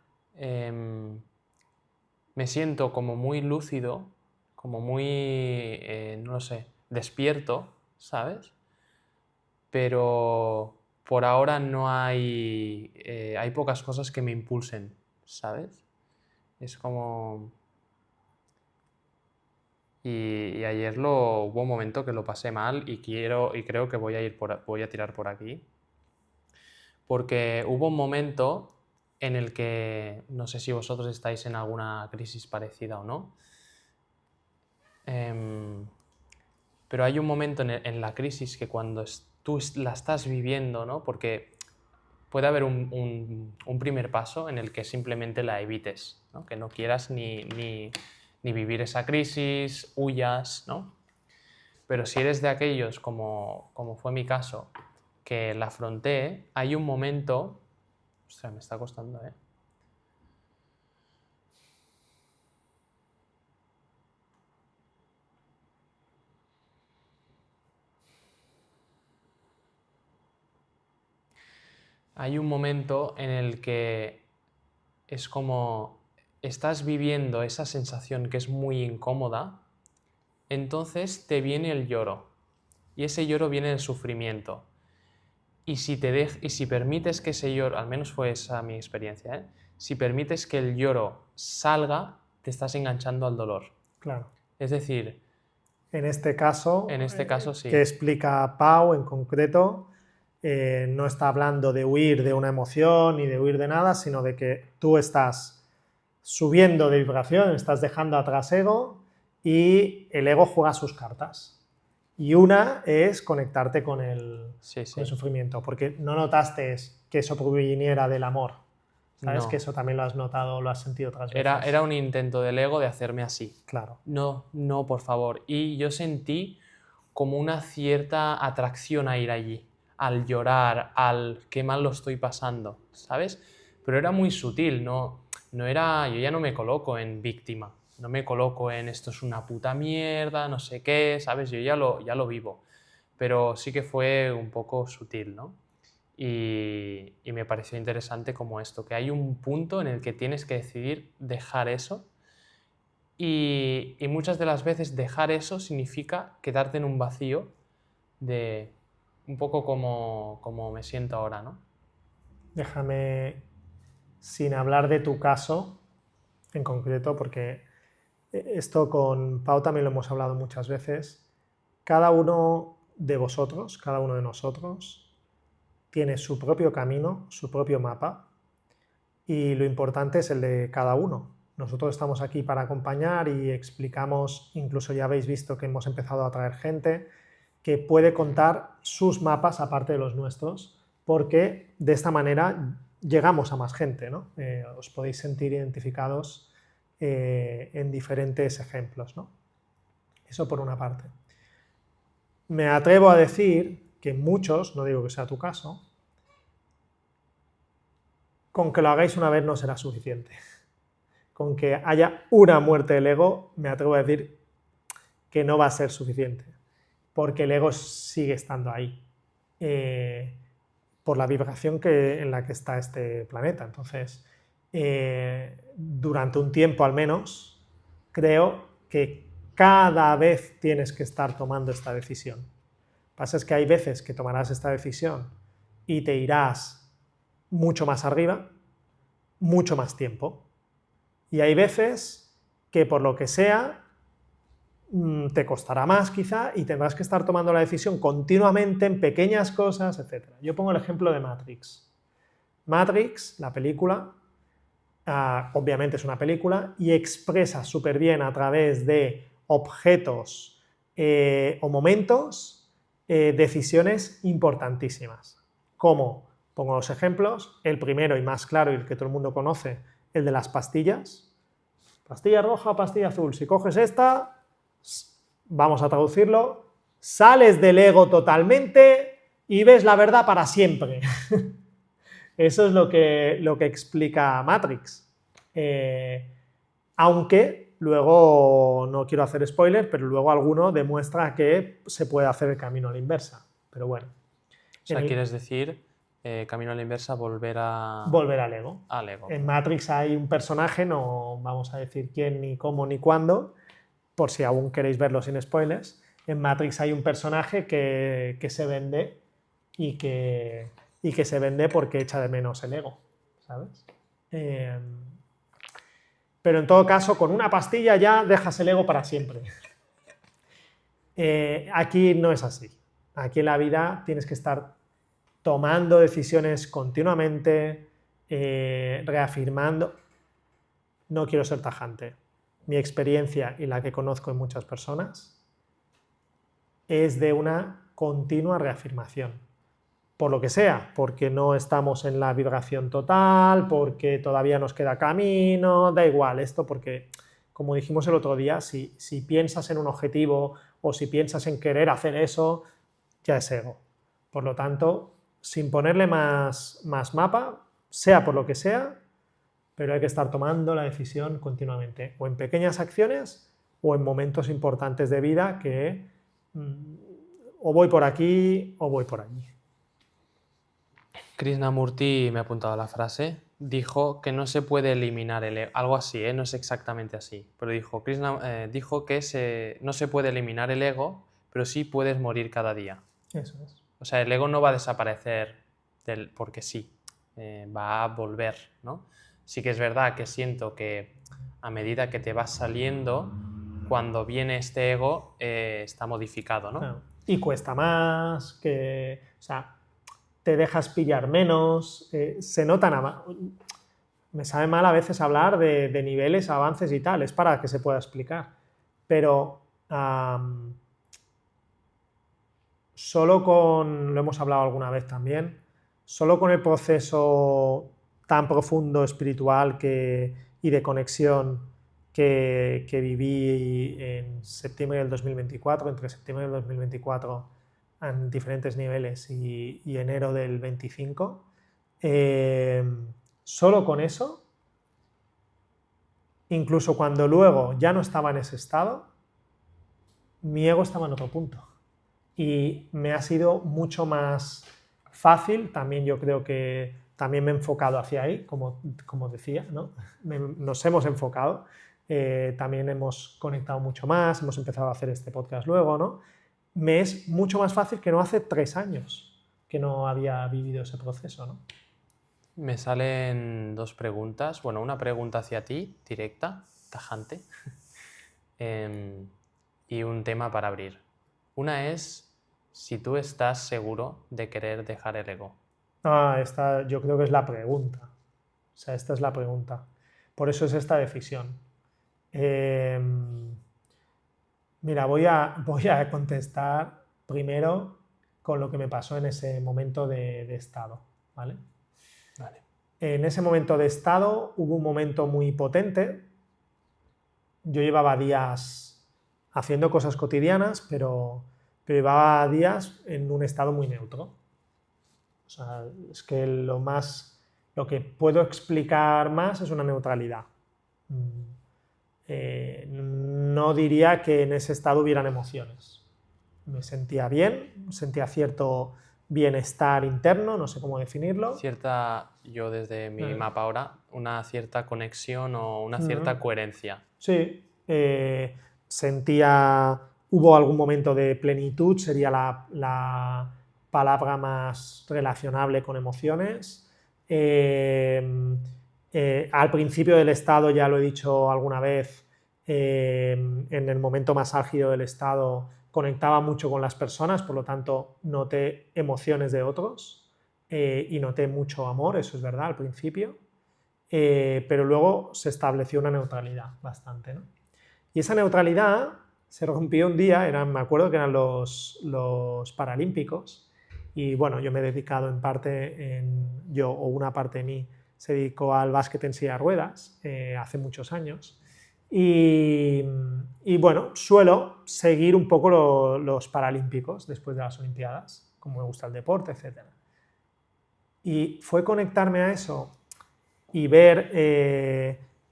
Speaker 2: Me siento como muy lúcido, como muy, no lo sé, despierto, ¿sabes? Pero por ahora no hay, hay pocas cosas que me impulsen, ¿sabes? Es como... Y ayer hubo un momento que lo pasé mal y creo que voy a tirar por aquí. Porque hubo un momento en el que, no sé si vosotros estáis en alguna crisis parecida o no, pero hay un momento en la crisis que cuando tú la estás viviendo, ¿no? Porque puede haber un primer paso en el que simplemente la evites, ¿no? Que no quieras ni vivir esa crisis, huyas, ¿no? Pero si eres de aquellos, como fue mi caso, que la afronté, hay un momento... Ostras, me está costando, ¿eh? Hay un momento en el que es como estás viviendo esa sensación que es muy incómoda, entonces te viene el lloro. Y ese lloro viene del sufrimiento. Y si permites que ese lloro, al menos fue esa mi experiencia, ¿eh? Si permites que el lloro salga, te estás enganchando al dolor.
Speaker 1: Claro.
Speaker 2: Es decir,
Speaker 1: en este caso
Speaker 2: sí.
Speaker 1: Que explica Pau en concreto, no está hablando de huir de una emoción ni de huir de nada, sino de que tú estás subiendo de vibración, estás dejando atrás ego y el ego juega sus cartas. Y una es conectarte con el sufrimiento, porque no notaste que eso proviniera del amor, ¿Sabes?
Speaker 2: No.
Speaker 1: Que eso también lo has notado, lo has sentido otras veces.
Speaker 2: Era un intento del ego de hacerme así.
Speaker 1: Claro.
Speaker 2: No, no, por favor. Y yo sentí como una cierta atracción a ir allí, al llorar, al qué mal lo estoy pasando, ¿sabes? Pero era muy sutil, no era, yo ya no me coloco en víctima, no me coloco en esto es una puta mierda, no sé qué, ¿sabes? Yo ya lo vivo, pero sí que fue un poco sutil, ¿no? Y me pareció interesante como esto, que hay un punto en el que tienes que decidir dejar eso y muchas de las veces dejar eso significa quedarte en un vacío de un poco como me siento ahora, ¿no?
Speaker 1: Déjame, sin hablar de tu caso en concreto, porque esto con Pau también lo hemos hablado muchas veces, cada uno de vosotros, cada uno de nosotros, tiene su propio camino, su propio mapa, y lo importante es el de cada uno. Nosotros estamos aquí para acompañar y explicamos, incluso ya habéis visto que hemos empezado a traer gente que puede contar sus mapas aparte de los nuestros, porque de esta manera llegamos a más gente, ¿no? Os podéis sentir identificados en diferentes ejemplos, ¿no? Eso por una parte. Me atrevo a decir que muchos, no digo que sea tu caso, con que lo hagáis una vez no será suficiente. Con que haya una muerte del ego, me atrevo a decir que no va a ser suficiente, porque el ego sigue estando ahí, por la vibración en la que está este planeta. Entonces, durante un tiempo al menos, creo que cada vez tienes que estar tomando esta decisión. Lo que pasa es que hay veces que tomarás esta decisión y te irás mucho más arriba, mucho más tiempo. Y hay veces que por lo que sea te costará más quizá y tendrás que estar tomando la decisión continuamente en pequeñas cosas, etc. Yo pongo el ejemplo de Matrix. Matrix, la película, obviamente es una película y expresa súper bien a través de objetos o momentos decisiones importantísimas. Como, pongo los ejemplos, el primero y más claro y el que todo el mundo conoce, el de las pastillas. Pastilla roja, pastilla azul. Si coges esta, vamos a traducirlo, sales del ego totalmente y ves la verdad para siempre. Eso es lo que explica Matrix. Aunque luego, no quiero hacer spoiler, pero luego alguno demuestra que se puede hacer el camino a la inversa. Pero bueno.
Speaker 2: O sea, quieres decir, camino a la inversa, volver
Speaker 1: al ego.
Speaker 2: Al ego.
Speaker 1: En Matrix hay un personaje, no vamos a decir quién, ni cómo, ni cuándo, por si aún queréis verlo sin spoilers. En Matrix hay un personaje que se vende y que se vende porque echa de menos el ego, ¿sabes? Pero en todo caso, con una pastilla ya dejas el ego para siempre. Aquí no es así. Aquí en la vida tienes que estar tomando decisiones continuamente, reafirmando. No quiero ser tajante. Mi experiencia y la que conozco en muchas personas es de una continua reafirmación. Por lo que sea, porque no estamos en la vibración total, porque todavía nos queda camino, da igual esto, porque como dijimos el otro día, si piensas en un objetivo o si piensas en querer hacer eso, ya es ego. Por lo tanto, sin ponerle más mapa, sea por lo que sea, pero hay que estar tomando la decisión continuamente, o en pequeñas acciones o en momentos importantes de vida que o voy por aquí o voy por allí.
Speaker 2: Krishnamurti, me ha apuntado la frase, dijo que no se puede eliminar el ego, algo así, no es exactamente así, pero dijo que no se puede eliminar el ego, pero sí puedes morir cada día.
Speaker 1: Eso es.
Speaker 2: O sea, el ego no va a desaparecer porque sí, va a volver, ¿no? Sí que es verdad que siento que a medida que te vas saliendo, cuando viene este ego, está modificado, ¿no?
Speaker 1: Claro. Y cuesta más, o sea, te dejas pillar menos, se nota nada más. Me sabe mal a veces hablar de niveles, avances y tal, es para que se pueda explicar. Pero solo lo hemos hablado alguna vez también, solo con el proceso tan profundo espiritual y de conexión que viví en septiembre del 2024, entre septiembre del 2024 en diferentes niveles y enero del 25, solo con eso, incluso cuando luego ya no estaba en ese estado, mi ego estaba en otro punto. Y me ha sido mucho más fácil, también yo creo que también me he enfocado hacia ahí, como decía, ¿no? Nos hemos enfocado, también hemos conectado mucho más, hemos empezado a hacer este podcast luego, ¿no? Me es mucho más fácil que no hace 3 años que no había vivido ese proceso, ¿no?
Speaker 2: Me salen 2 preguntas. Bueno, una pregunta hacia ti, directa, tajante, y un tema para abrir. Una es si tú estás seguro de querer dejar el ego.
Speaker 1: Esta yo creo que es la pregunta. O sea, esta es la pregunta. Por eso es esta decisión. Mira, voy a contestar primero con lo que me pasó en ese momento de estado, ¿vale?
Speaker 2: Vale.
Speaker 1: En ese momento de estado hubo un momento muy potente. Yo llevaba días haciendo cosas cotidianas, pero llevaba días en un estado muy neutro. O sea, es que lo que puedo explicar más es una neutralidad. No diría que en ese estado hubieran emociones. Me sentía bien, sentía cierto bienestar interno, no sé cómo definirlo.
Speaker 2: Yo desde mi mapa ahora, una cierta conexión o una cierta coherencia.
Speaker 1: Sí, hubo algún momento de plenitud, sería la palabra más relacionable con emociones. Al principio del estado, ya lo he dicho alguna vez, en el momento más álgido del estado conectaba mucho con las personas, por lo tanto noté emociones de otros y noté mucho amor, eso es verdad, al principio, pero luego se estableció una neutralidad bastante, ¿no? Y esa neutralidad se rompió un día, me acuerdo que eran los Paralímpicos, y bueno, yo me he dedicado en parte, o una parte de mí se dedicó al básquet en silla de ruedas hace muchos años, y bueno, suelo seguir un poco los Paralímpicos después de las Olimpiadas, como me gusta el deporte, etc. Y fue conectarme a eso y ver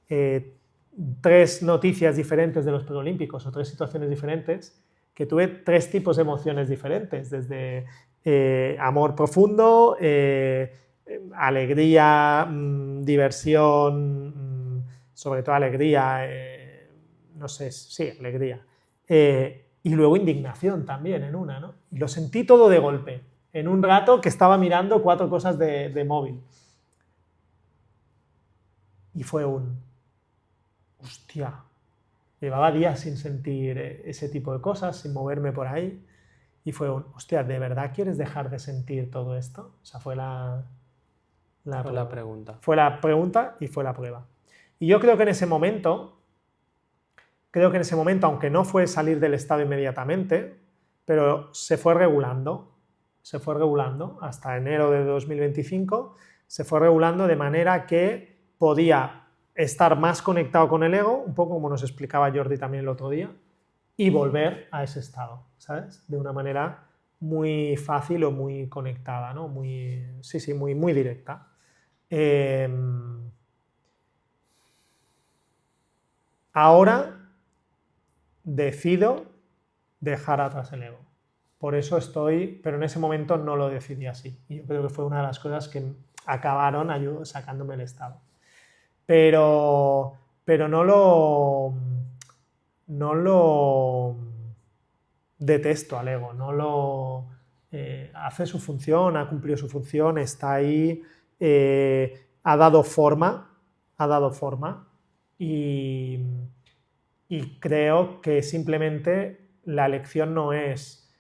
Speaker 1: 3 noticias diferentes de los Preolímpicos o 3 situaciones diferentes, que tuve 3 tipos de emociones diferentes, desde amor profundo, alegría, diversión, sobre todo alegría, no sé, sí, alegría, y luego indignación también en una, ¿no? Y lo sentí todo de golpe, en un rato que estaba mirando 4 cosas de móvil. Y fue hostia, llevaba días sin sentir ese tipo de cosas, sin moverme por ahí, y fue hostia, ¿de verdad quieres dejar de sentir todo esto? O sea, fue la
Speaker 2: pregunta.
Speaker 1: Fue la pregunta y fue la prueba. Y yo creo que en ese momento, aunque no fue salir del estado inmediatamente, pero se fue regulando hasta enero de 2025, se fue regulando de manera que podía estar más conectado con el ego, un poco como nos explicaba Jordi también el otro día, y volver a ese estado, ¿sabes? De una manera muy fácil o muy conectada, ¿no? Muy directa. Ahora decido dejar atrás el ego. Por eso pero en ese momento no lo decidí así. Y yo creo que fue una de las cosas que acabaron sacándome el estado. Pero no lo detesto al ego, hace su función, ha cumplido su función, está ahí, ha dado forma y creo que simplemente la elección no es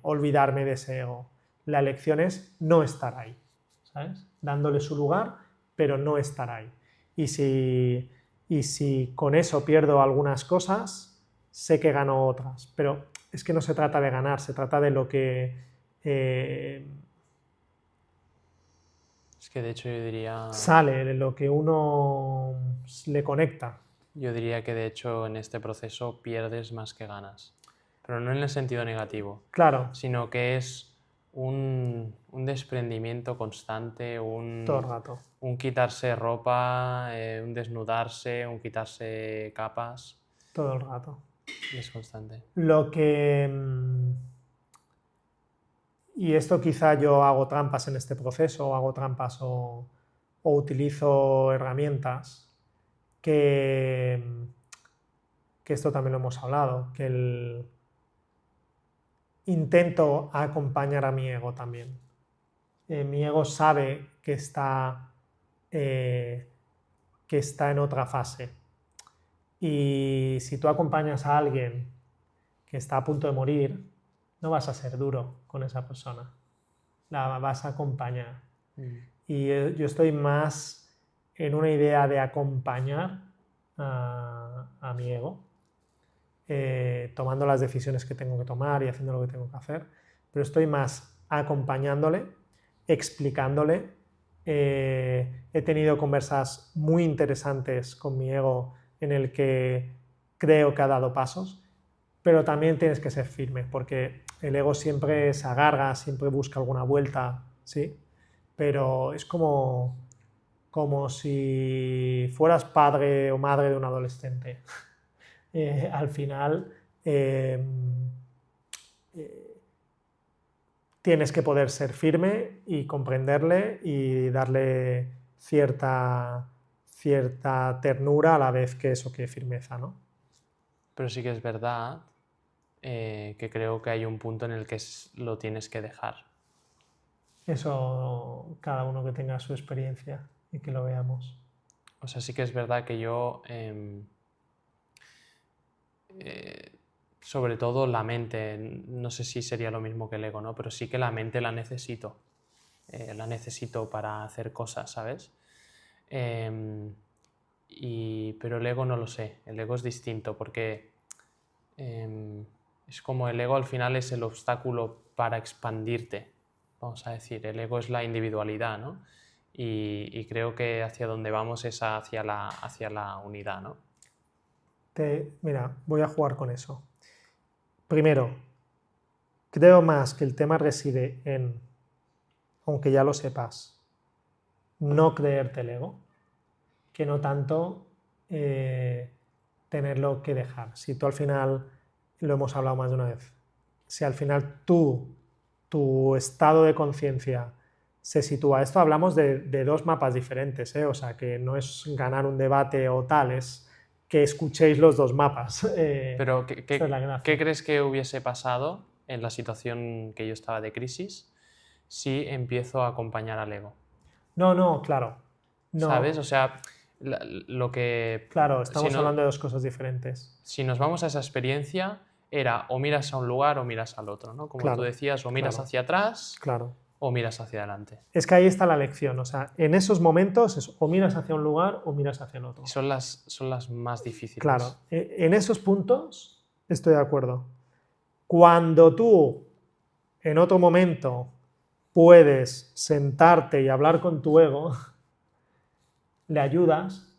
Speaker 1: olvidarme de ese ego, la elección es no estar ahí, ¿sabes? Dándole su lugar, pero no estar ahí. Y si con eso pierdo algunas cosas, sé que gano otras, pero es que no se trata de ganar, se trata de lo que
Speaker 2: Es que de hecho yo diría...
Speaker 1: Sale de lo que uno le conecta.
Speaker 2: Yo diría que de hecho en este proceso pierdes más que ganas. Pero no en el sentido negativo,
Speaker 1: Claro,
Speaker 2: sino que es un desprendimiento constante,
Speaker 1: todo el rato.
Speaker 2: un quitarse ropa, un desnudarse, un quitarse capas.
Speaker 1: Todo el rato.
Speaker 2: Y es constante.
Speaker 1: Lo que... Y esto quizá yo hago trampas en este proceso, o hago trampas o utilizo herramientas que esto también lo hemos hablado, que intento acompañar a mi ego también. Mi ego sabe que está en otra fase. Y si tú acompañas a alguien que está a punto de morir, no vas a ser duro con esa persona, la vas a acompañar. Y yo estoy más en una idea de acompañar a mi ego, tomando las decisiones que tengo que tomar y haciendo lo que tengo que hacer, pero estoy más acompañándole, explicándole. He tenido conversas muy interesantes con mi ego en el que creo que ha dado pasos, pero también tienes que ser firme, porque el ego siempre se agarra, siempre busca alguna vuelta, ¿sí? Pero es como si fueras padre o madre de un adolescente. Al final tienes que poder ser firme y comprenderle y darle cierta ternura a la vez que eso, que firmeza, ¿no?
Speaker 2: Pero sí que es verdad que creo que hay un punto en el que lo tienes que dejar.
Speaker 1: Eso, cada uno que tenga su experiencia y que lo veamos.
Speaker 2: O sea, sí que es verdad que yo, sobre todo la mente, no sé si sería lo mismo que el ego, ¿no? Pero sí que la mente la necesito. La necesito para hacer cosas, ¿sabes? Pero el ego no lo sé. El ego es distinto porque es como el ego al final es el obstáculo para expandirte. Vamos a decir, el ego es la individualidad, ¿no? Y creo que hacia donde vamos es hacia la unidad, ¿no?
Speaker 1: Mira, voy a jugar con eso. Primero, creo más que el tema reside en, aunque ya lo sepas, no creerte el ego, que no tanto tenerlo que dejar. Si tú al final, lo hemos hablado más de una vez, si al final tu estado de conciencia se sitúa, esto hablamos de dos mapas diferentes, o sea, que no es ganar un debate o tal, es que escuchéis los dos mapas.
Speaker 2: Pero ¿qué crees que hubiese pasado en la situación que yo estaba de crisis si empiezo a acompañar al ego?
Speaker 1: No, claro. No.
Speaker 2: ¿Sabes? O sea, lo que...
Speaker 1: Claro, estamos hablando de dos cosas diferentes.
Speaker 2: Si nos vamos a esa experiencia, era o miras a un lugar o miras al otro, ¿no? Como
Speaker 1: claro,
Speaker 2: tú decías, o miras hacia atrás o miras hacia adelante.
Speaker 1: Es que ahí está la lección, o sea, en esos momentos es o miras hacia un lugar o miras hacia el otro.
Speaker 2: Y son las más difíciles.
Speaker 1: Claro, en esos puntos estoy de acuerdo. Cuando tú en otro momento puedes sentarte y hablar con tu ego, le ayudas.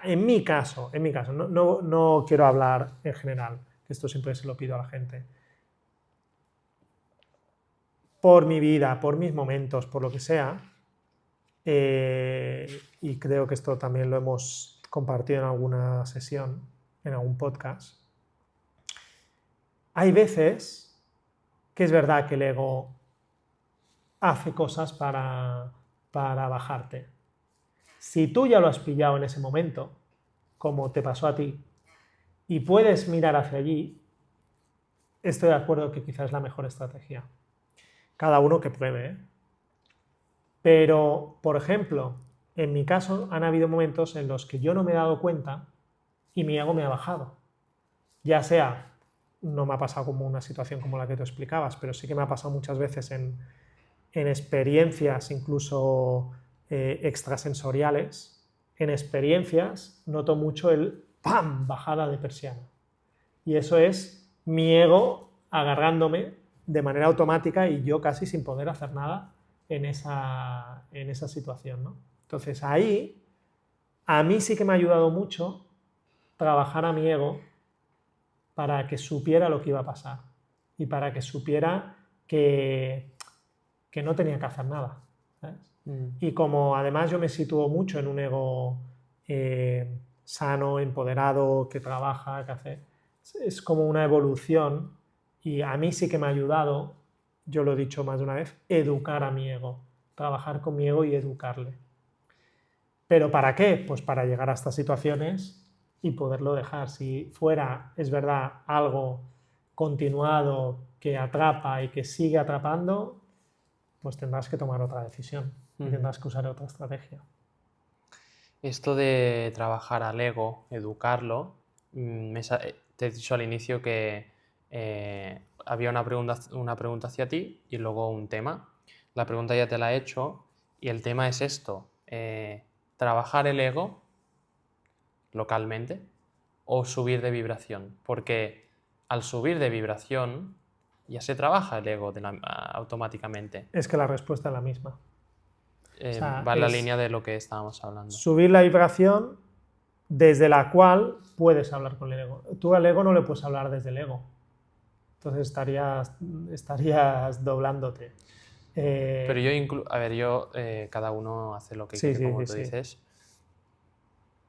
Speaker 1: En mi caso, no quiero hablar en general, que esto siempre se lo pido a la gente. Por mi vida, por mis momentos, por lo que sea, y creo que esto también lo hemos compartido en alguna sesión, en algún podcast, hay veces que es verdad que el ego hace cosas para bajarte. Si tú ya lo has pillado en ese momento, como te pasó a ti, y puedes mirar hacia allí, estoy de acuerdo que quizás es la mejor estrategia. Cada uno que pruebe, ¿eh? Pero, por ejemplo, en mi caso han habido momentos en los que yo no me he dado cuenta y mi ego me ha bajado. Ya sea, no me ha pasado como una situación como la que tú explicabas, pero sí que me ha pasado muchas veces en experiencias incluso extrasensoriales. En experiencias noto mucho el ¡pam! Bajada de persiana. Y eso es mi ego agarrándome de manera automática y yo casi sin poder hacer nada, en esa situación, ¿no? Entonces ahí a mí sí que me ha ayudado mucho trabajar a mi ego para que supiera lo que iba a pasar y para que supiera que no tenía que hacer nada, ¿sabes? Y como además yo me sitúo mucho en un ego sano, empoderado, que trabaja, que hace, es como una evolución y a mí sí que me ha ayudado, yo lo he dicho más de una vez, educar a mi ego, trabajar con mi ego y educarle. ¿Pero para qué? Pues para llegar a estas situaciones y poderlo dejar. Si fuera, es verdad, algo continuado que atrapa y que sigue atrapando, pues tendrás que tomar otra decisión y tendrás que usar otra estrategia.
Speaker 2: Esto de trabajar al ego, educarlo, te he dicho al inicio que había una pregunta hacia ti y luego un tema. La pregunta ya te la he hecho y el tema es esto, trabajar el ego localmente o subir de vibración, porque al subir de vibración ya se trabaja el ego automáticamente.
Speaker 1: Es que la respuesta es la misma. O sea,
Speaker 2: va en la línea de lo que estábamos hablando.
Speaker 1: Subir la vibración desde la cual puedes hablar con el ego. Tú al ego no le puedes hablar desde el ego. Entonces estarías doblándote.
Speaker 2: Pero yo cada uno hace lo que quiere, como tú dices.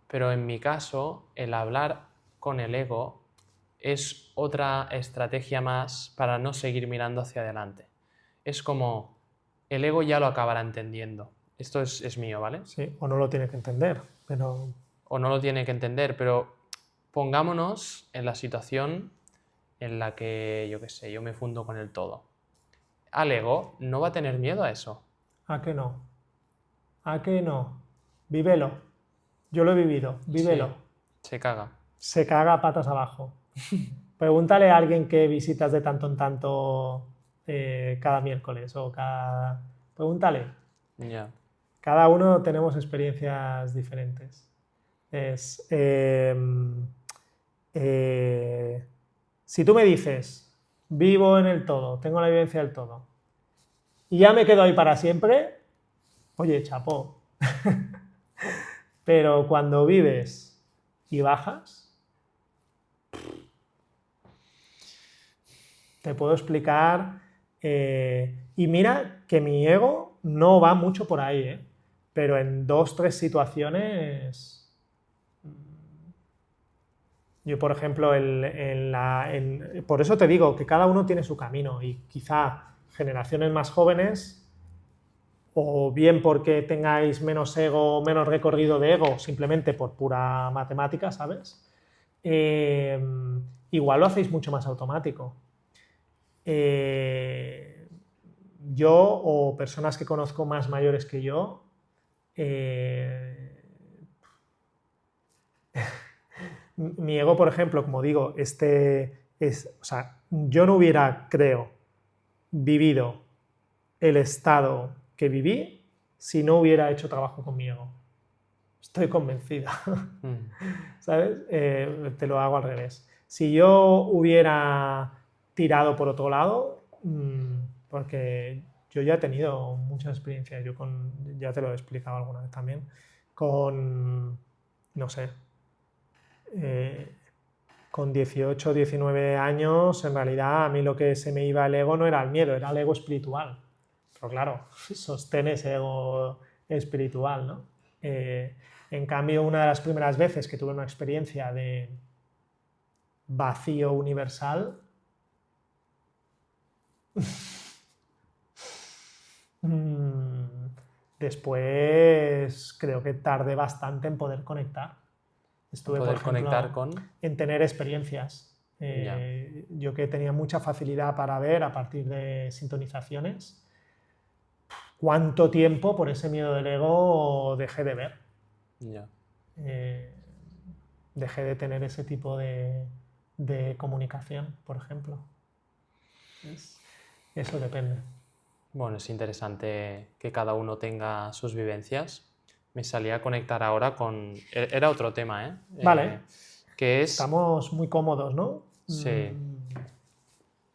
Speaker 2: Pero en mi caso, el hablar con el ego es otra estrategia más para no seguir mirando hacia adelante. Es como el ego ya lo acabará entendiendo. Esto es mío, ¿vale?
Speaker 1: Sí, o no lo tiene que entender, pero...
Speaker 2: O no lo tiene que entender, pero pongámonos en la situación en la que, yo qué sé, yo me fundo con el todo. Al ego no va a tener miedo a eso.
Speaker 1: ¿A qué no? ¿A qué no? Vívelo. Yo lo he vivido, vívelo.
Speaker 2: Sí, se caga.
Speaker 1: Se caga patas abajo. Pregúntale a alguien que visitas de tanto en tanto cada miércoles o cada... Pregúntale.
Speaker 2: Ya.
Speaker 1: Cada uno tenemos experiencias diferentes. Si tú me dices, vivo en el todo, tengo la vivencia del todo, y ya me quedo ahí para siempre, oye, chapó. Pero cuando vives y bajas, te puedo explicar, y mira que mi ego no va mucho por ahí, pero en 2 o 3 situaciones, yo por ejemplo, por eso te digo que cada uno tiene su camino y quizá generaciones más jóvenes, o bien porque tengáis menos ego, menos recorrido de ego, simplemente por pura matemática, ¿sabes? Igual lo hacéis mucho más automático. Yo o personas que conozco más mayores que yo, mi ego, por ejemplo, como digo, o sea, yo no hubiera, creo, vivido el estado que viví si no hubiera hecho trabajo con mi ego. Estoy convencida. ¿Sabes? Te lo hago al revés. Si yo hubiera tirado por otro lado, porque yo ya he tenido muchas experiencias, ya te lo he explicado alguna vez también, no sé, con 18 o 19 años, en realidad a mí lo que se me iba el ego no era el miedo, era el ego espiritual. Pero claro, sostén ese ego espiritual, ¿no? En cambio, una de las primeras veces que tuve una experiencia de vacío universal, después creo que tardé bastante en poder conectar. Estuve, por ejemplo, en tener experiencias. Yo que tenía mucha facilidad para ver a partir de sintonizaciones, ¿cuánto tiempo por ese miedo del ego dejé de ver? Dejé de tener ese tipo de comunicación, por ejemplo. Eso depende.
Speaker 2: Bueno, es interesante que cada uno tenga sus vivencias. Me salía a conectar ahora con... Era otro tema, ¿eh?
Speaker 1: Vale.
Speaker 2: Que es...
Speaker 1: Estamos muy cómodos, ¿no?
Speaker 2: Sí.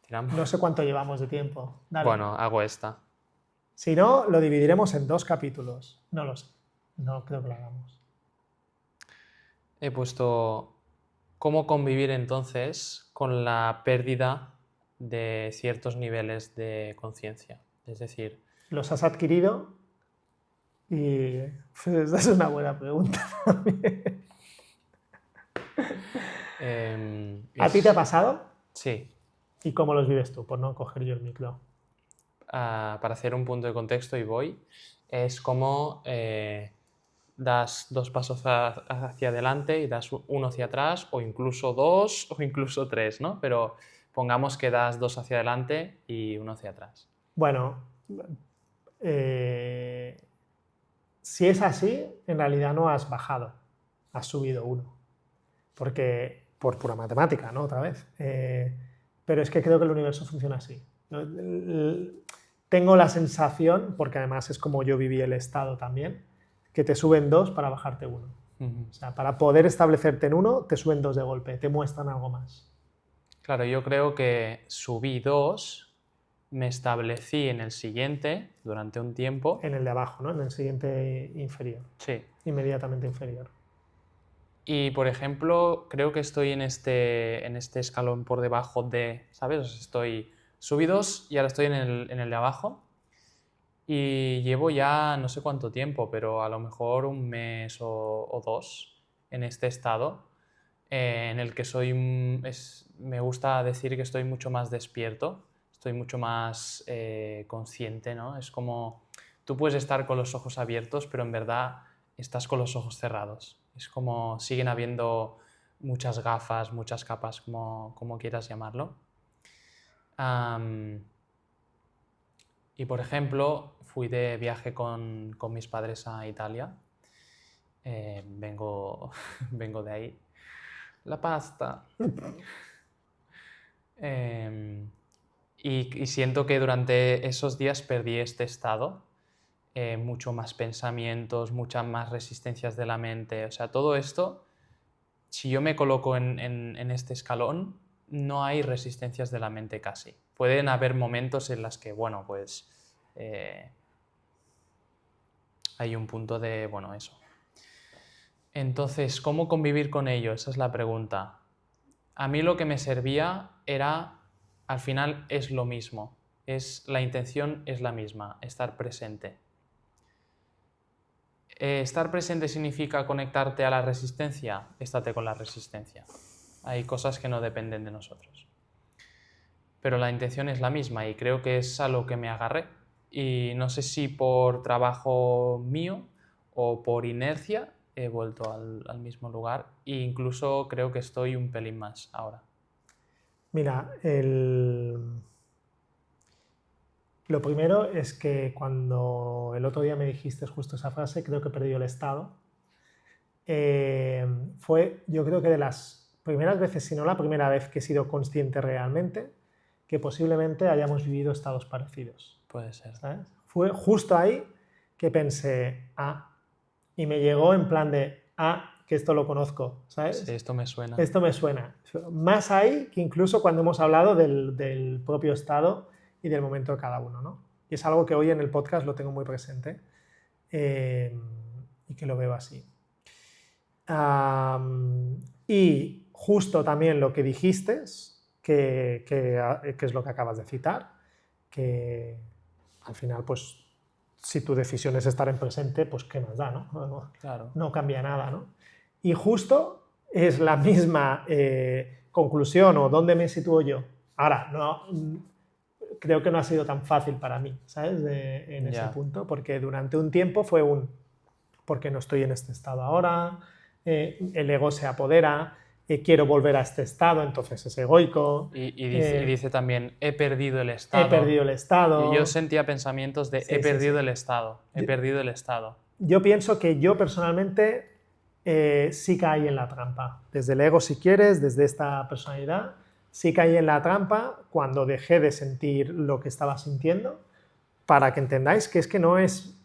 Speaker 2: ¿Tiramos?
Speaker 1: No sé cuánto llevamos de tiempo. Dale.
Speaker 2: Bueno, hago esta.
Speaker 1: Si no, lo dividiremos en 2 capítulos. No lo sé. No creo que lo hagamos.
Speaker 2: He puesto cómo convivir entonces con la pérdida de ciertos niveles de conciencia. Es decir,
Speaker 1: ¿Los has adquirido? Y pues, esa es una buena pregunta también. ¿A ti te ha pasado?
Speaker 2: Sí.
Speaker 1: ¿Y cómo los vives tú? Por no coger yo el micro.
Speaker 2: Para hacer un punto de contexto y voy, es como das 2 pasos hacia adelante y das 1 hacia atrás, o incluso 2 o incluso 3, ¿no? Pero pongamos que das 2 hacia adelante y 1 hacia atrás.
Speaker 1: Bueno, si es así, en realidad no has bajado, has subido 1. Porque, por pura matemática, ¿no? Otra vez. Pero es que creo que el universo funciona así. Tengo la sensación, porque además es como yo viví el estado también, que te suben 2 para bajarte 1. O sea, para poder establecerte en 1, te suben 2 de golpe, te muestran algo más.
Speaker 2: Claro, yo creo que subí 2, me establecí en el siguiente durante un tiempo.
Speaker 1: En el de abajo, ¿no? En el siguiente inferior.
Speaker 2: Sí.
Speaker 1: Inmediatamente inferior.
Speaker 2: Y, por ejemplo, creo que estoy en este escalón por debajo de, ¿sabes? O sea, subí 2 y ahora estoy en el de abajo. Y llevo ya no sé cuánto tiempo, pero a lo mejor un mes o 2 en este estado, en el que me gusta decir que estoy mucho más despierto, estoy mucho más consciente, ¿no? Es como, tú puedes estar con los ojos abiertos, pero en verdad estás con los ojos cerrados. Es como siguen habiendo muchas gafas, muchas capas, como quieras llamarlo. Y, por ejemplo, fui de viaje con mis padres a Italia. Vengo de ahí. La pasta. Y siento que durante esos días perdí este estado. Mucho más pensamientos, muchas más resistencias de la mente. O sea, todo esto, si yo me coloco en este escalón, no hay resistencias de la mente casi. Pueden haber momentos en los que, bueno, pues hay un punto de, bueno, eso. Entonces, ¿cómo convivir con ello? Esa es la pregunta. A mí lo que me servía era, al final es lo mismo. La intención es la misma, estar presente. ¿Estar presente significa conectarte a la resistencia? Estate con la resistencia. Hay cosas que no dependen de nosotros. Pero la intención es la misma y creo que es a lo que me agarré. Y no sé si por trabajo mío o por inercia he vuelto al mismo lugar e incluso creo que estoy un pelín más ahora.
Speaker 1: Mira, lo primero es que cuando el otro día me dijiste justo esa frase, creo que he perdido el estado. Fue, yo creo que de las primeras veces, si no la primera vez que he sido consciente realmente, que posiblemente hayamos vivido estados parecidos.
Speaker 2: Puede ser.
Speaker 1: ¿Sabes? Fue justo ahí que pensé, y me llegó en plan de, que esto lo conozco, ¿sabes?
Speaker 2: Sí, esto me suena.
Speaker 1: Esto me suena. Más ahí que incluso cuando hemos hablado del propio estado y del momento de cada uno, ¿no? Y es algo que hoy en el podcast lo tengo muy presente y que lo veo así. Y justo también lo que dijiste, que es lo que acabas de citar, que al final, pues, si tu decisión es estar en presente, pues qué más da, ¿no?
Speaker 2: Claro.
Speaker 1: No cambia nada, ¿no? Y justo es la misma conclusión o dónde me sitúo yo. Ahora, no, creo que no ha sido tan fácil para mí, ¿sabes? En ese punto, porque durante un tiempo fue porque no estoy en este estado ahora, el ego se apodera, quiero volver a este estado, entonces es egoico.
Speaker 2: Y dice también, he perdido el estado.
Speaker 1: He perdido el estado.
Speaker 2: Y yo sentía pensamientos de, he perdido el estado, he perdido el estado.
Speaker 1: Yo pienso que yo personalmente sí caí en la trampa. Desde el ego, si quieres, desde esta personalidad, sí caí en la trampa cuando dejé de sentir lo que estaba sintiendo, para que entendáis que es que no es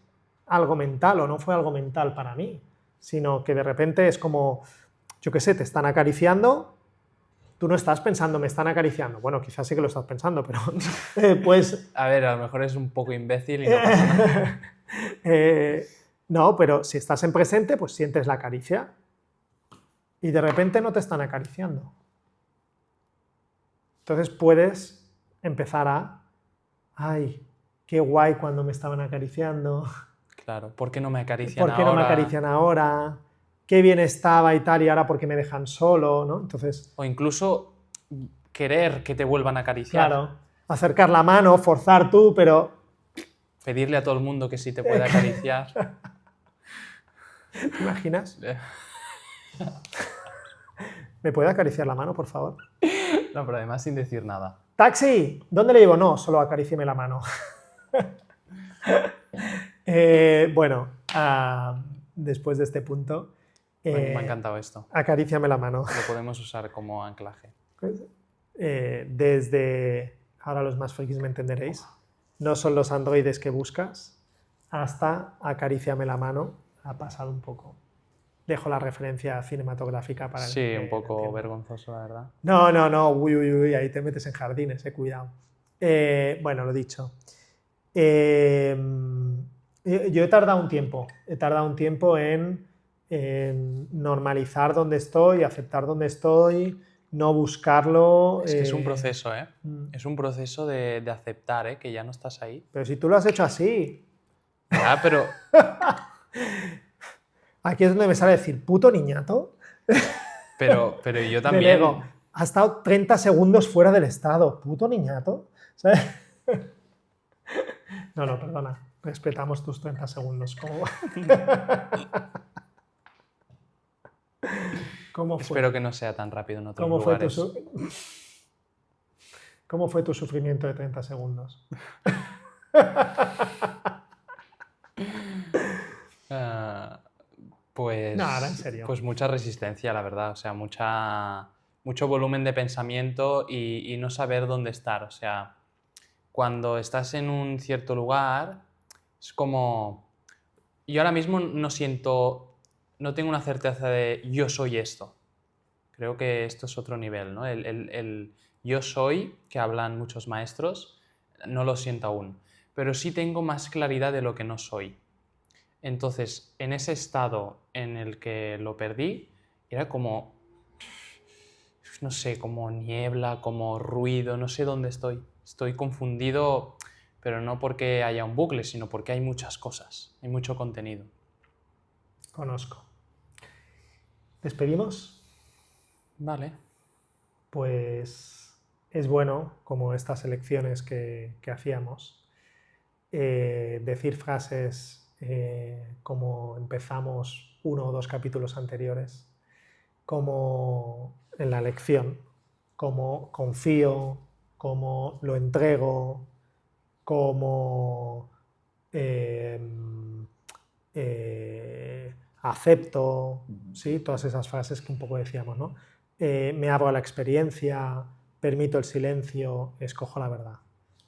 Speaker 1: algo mental o no fue algo mental para mí, sino que de repente es como, yo qué sé, te están acariciando tú no estás pensando, me están acariciando. Bueno, quizás sí que lo estás pensando, pero pues...
Speaker 2: A ver, a lo mejor es un poco imbécil y no pasa nada.
Speaker 1: No, pero si estás en presente, pues sientes la caricia y de repente no te están acariciando. Entonces puedes empezar a, ay, qué guay cuando me estaban acariciando,
Speaker 2: Claro, ¿por qué no me acarician
Speaker 1: ¿por qué no me
Speaker 2: ahora?
Speaker 1: acarician ahora? Qué bien estaba y tal, y ahora porque me dejan solo, ¿no? Entonces,
Speaker 2: O incluso querer que te vuelvan a acariciar.
Speaker 1: claro, acercar la mano, forzar tú, pero
Speaker 2: Pedirle a todo el mundo que sí te puede acariciar.
Speaker 1: ¿te imaginas? ¿Me puede acariciar la mano, por favor?
Speaker 2: No, pero además sin decir nada.
Speaker 1: ¡Taxi! ¿Dónde le llevo? No, solo acarícieme la mano. Bueno, después de este punto,
Speaker 2: Me ha encantado esto.
Speaker 1: acaríciame la mano.
Speaker 2: Lo podemos usar como anclaje.
Speaker 1: Desde, ahora los más frikis me entenderéis, no son los androides que buscas, hasta acaríciame la mano, ha pasado un poco. Dejo la referencia cinematográfica para el
Speaker 2: Sí,
Speaker 1: que
Speaker 2: un poco
Speaker 1: entienda.
Speaker 2: vergonzoso, la verdad.
Speaker 1: No, uy, ahí te metes en jardines, cuidado. Bueno, lo dicho. Yo he tardado un tiempo en normalizar dónde estoy, aceptar dónde estoy, no buscarlo.
Speaker 2: Es que es un proceso, ¿eh? Es un proceso de aceptar, ¿eh? Que ya no estás ahí.
Speaker 1: Pero si tú lo has hecho así,
Speaker 2: Ya, pero
Speaker 1: aquí es donde me sale decir, puto niñato.
Speaker 2: yo
Speaker 1: Del
Speaker 2: también.
Speaker 1: ego. Ha estado 30 segundos fuera del estado. Puto niñato. ¿Sabes? No, perdona. Respetamos tus 30 segundos. ¿Cómo fue?
Speaker 2: Espero que no sea tan rápido en otros
Speaker 1: ¿Cómo fue,
Speaker 2: lugares.
Speaker 1: ¿Cómo fue tu sufrimiento de 30 segundos?
Speaker 2: Pues,
Speaker 1: No, ahora en serio.
Speaker 2: pues mucha resistencia, la verdad. O sea, mucho volumen de pensamiento y no saber dónde estar. O sea, cuando estás en un cierto lugar, es como... Yo ahora mismo no tengo una certeza de yo soy esto. Creo que esto es otro nivel, ¿no? El yo soy, que hablan muchos maestros, no lo siento aún. Pero sí tengo más claridad de lo que no soy. Entonces, en ese estado en el que lo perdí, era como, no sé, como niebla, como ruido, no sé dónde estoy. Estoy confundido, pero no porque haya un bucle, sino porque hay muchas cosas, hay mucho contenido.
Speaker 1: Conozco. ¿Despedimos?
Speaker 2: Vale.
Speaker 1: Pues es bueno, como estas elecciones que hacíamos, decir frases como empezamos 1 o 2 capítulos anteriores, como en la lección, como confío, como lo entrego, como acepto, ¿sí? Todas esas frases que un poco decíamos, ¿no? Me abro a la experiencia, permito el silencio, escojo la verdad.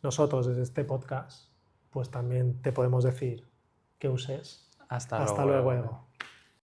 Speaker 1: Nosotros desde este podcast, pues también te podemos decir que uses.
Speaker 2: Hasta
Speaker 1: Hasta
Speaker 2: luego.
Speaker 1: luego, Ego.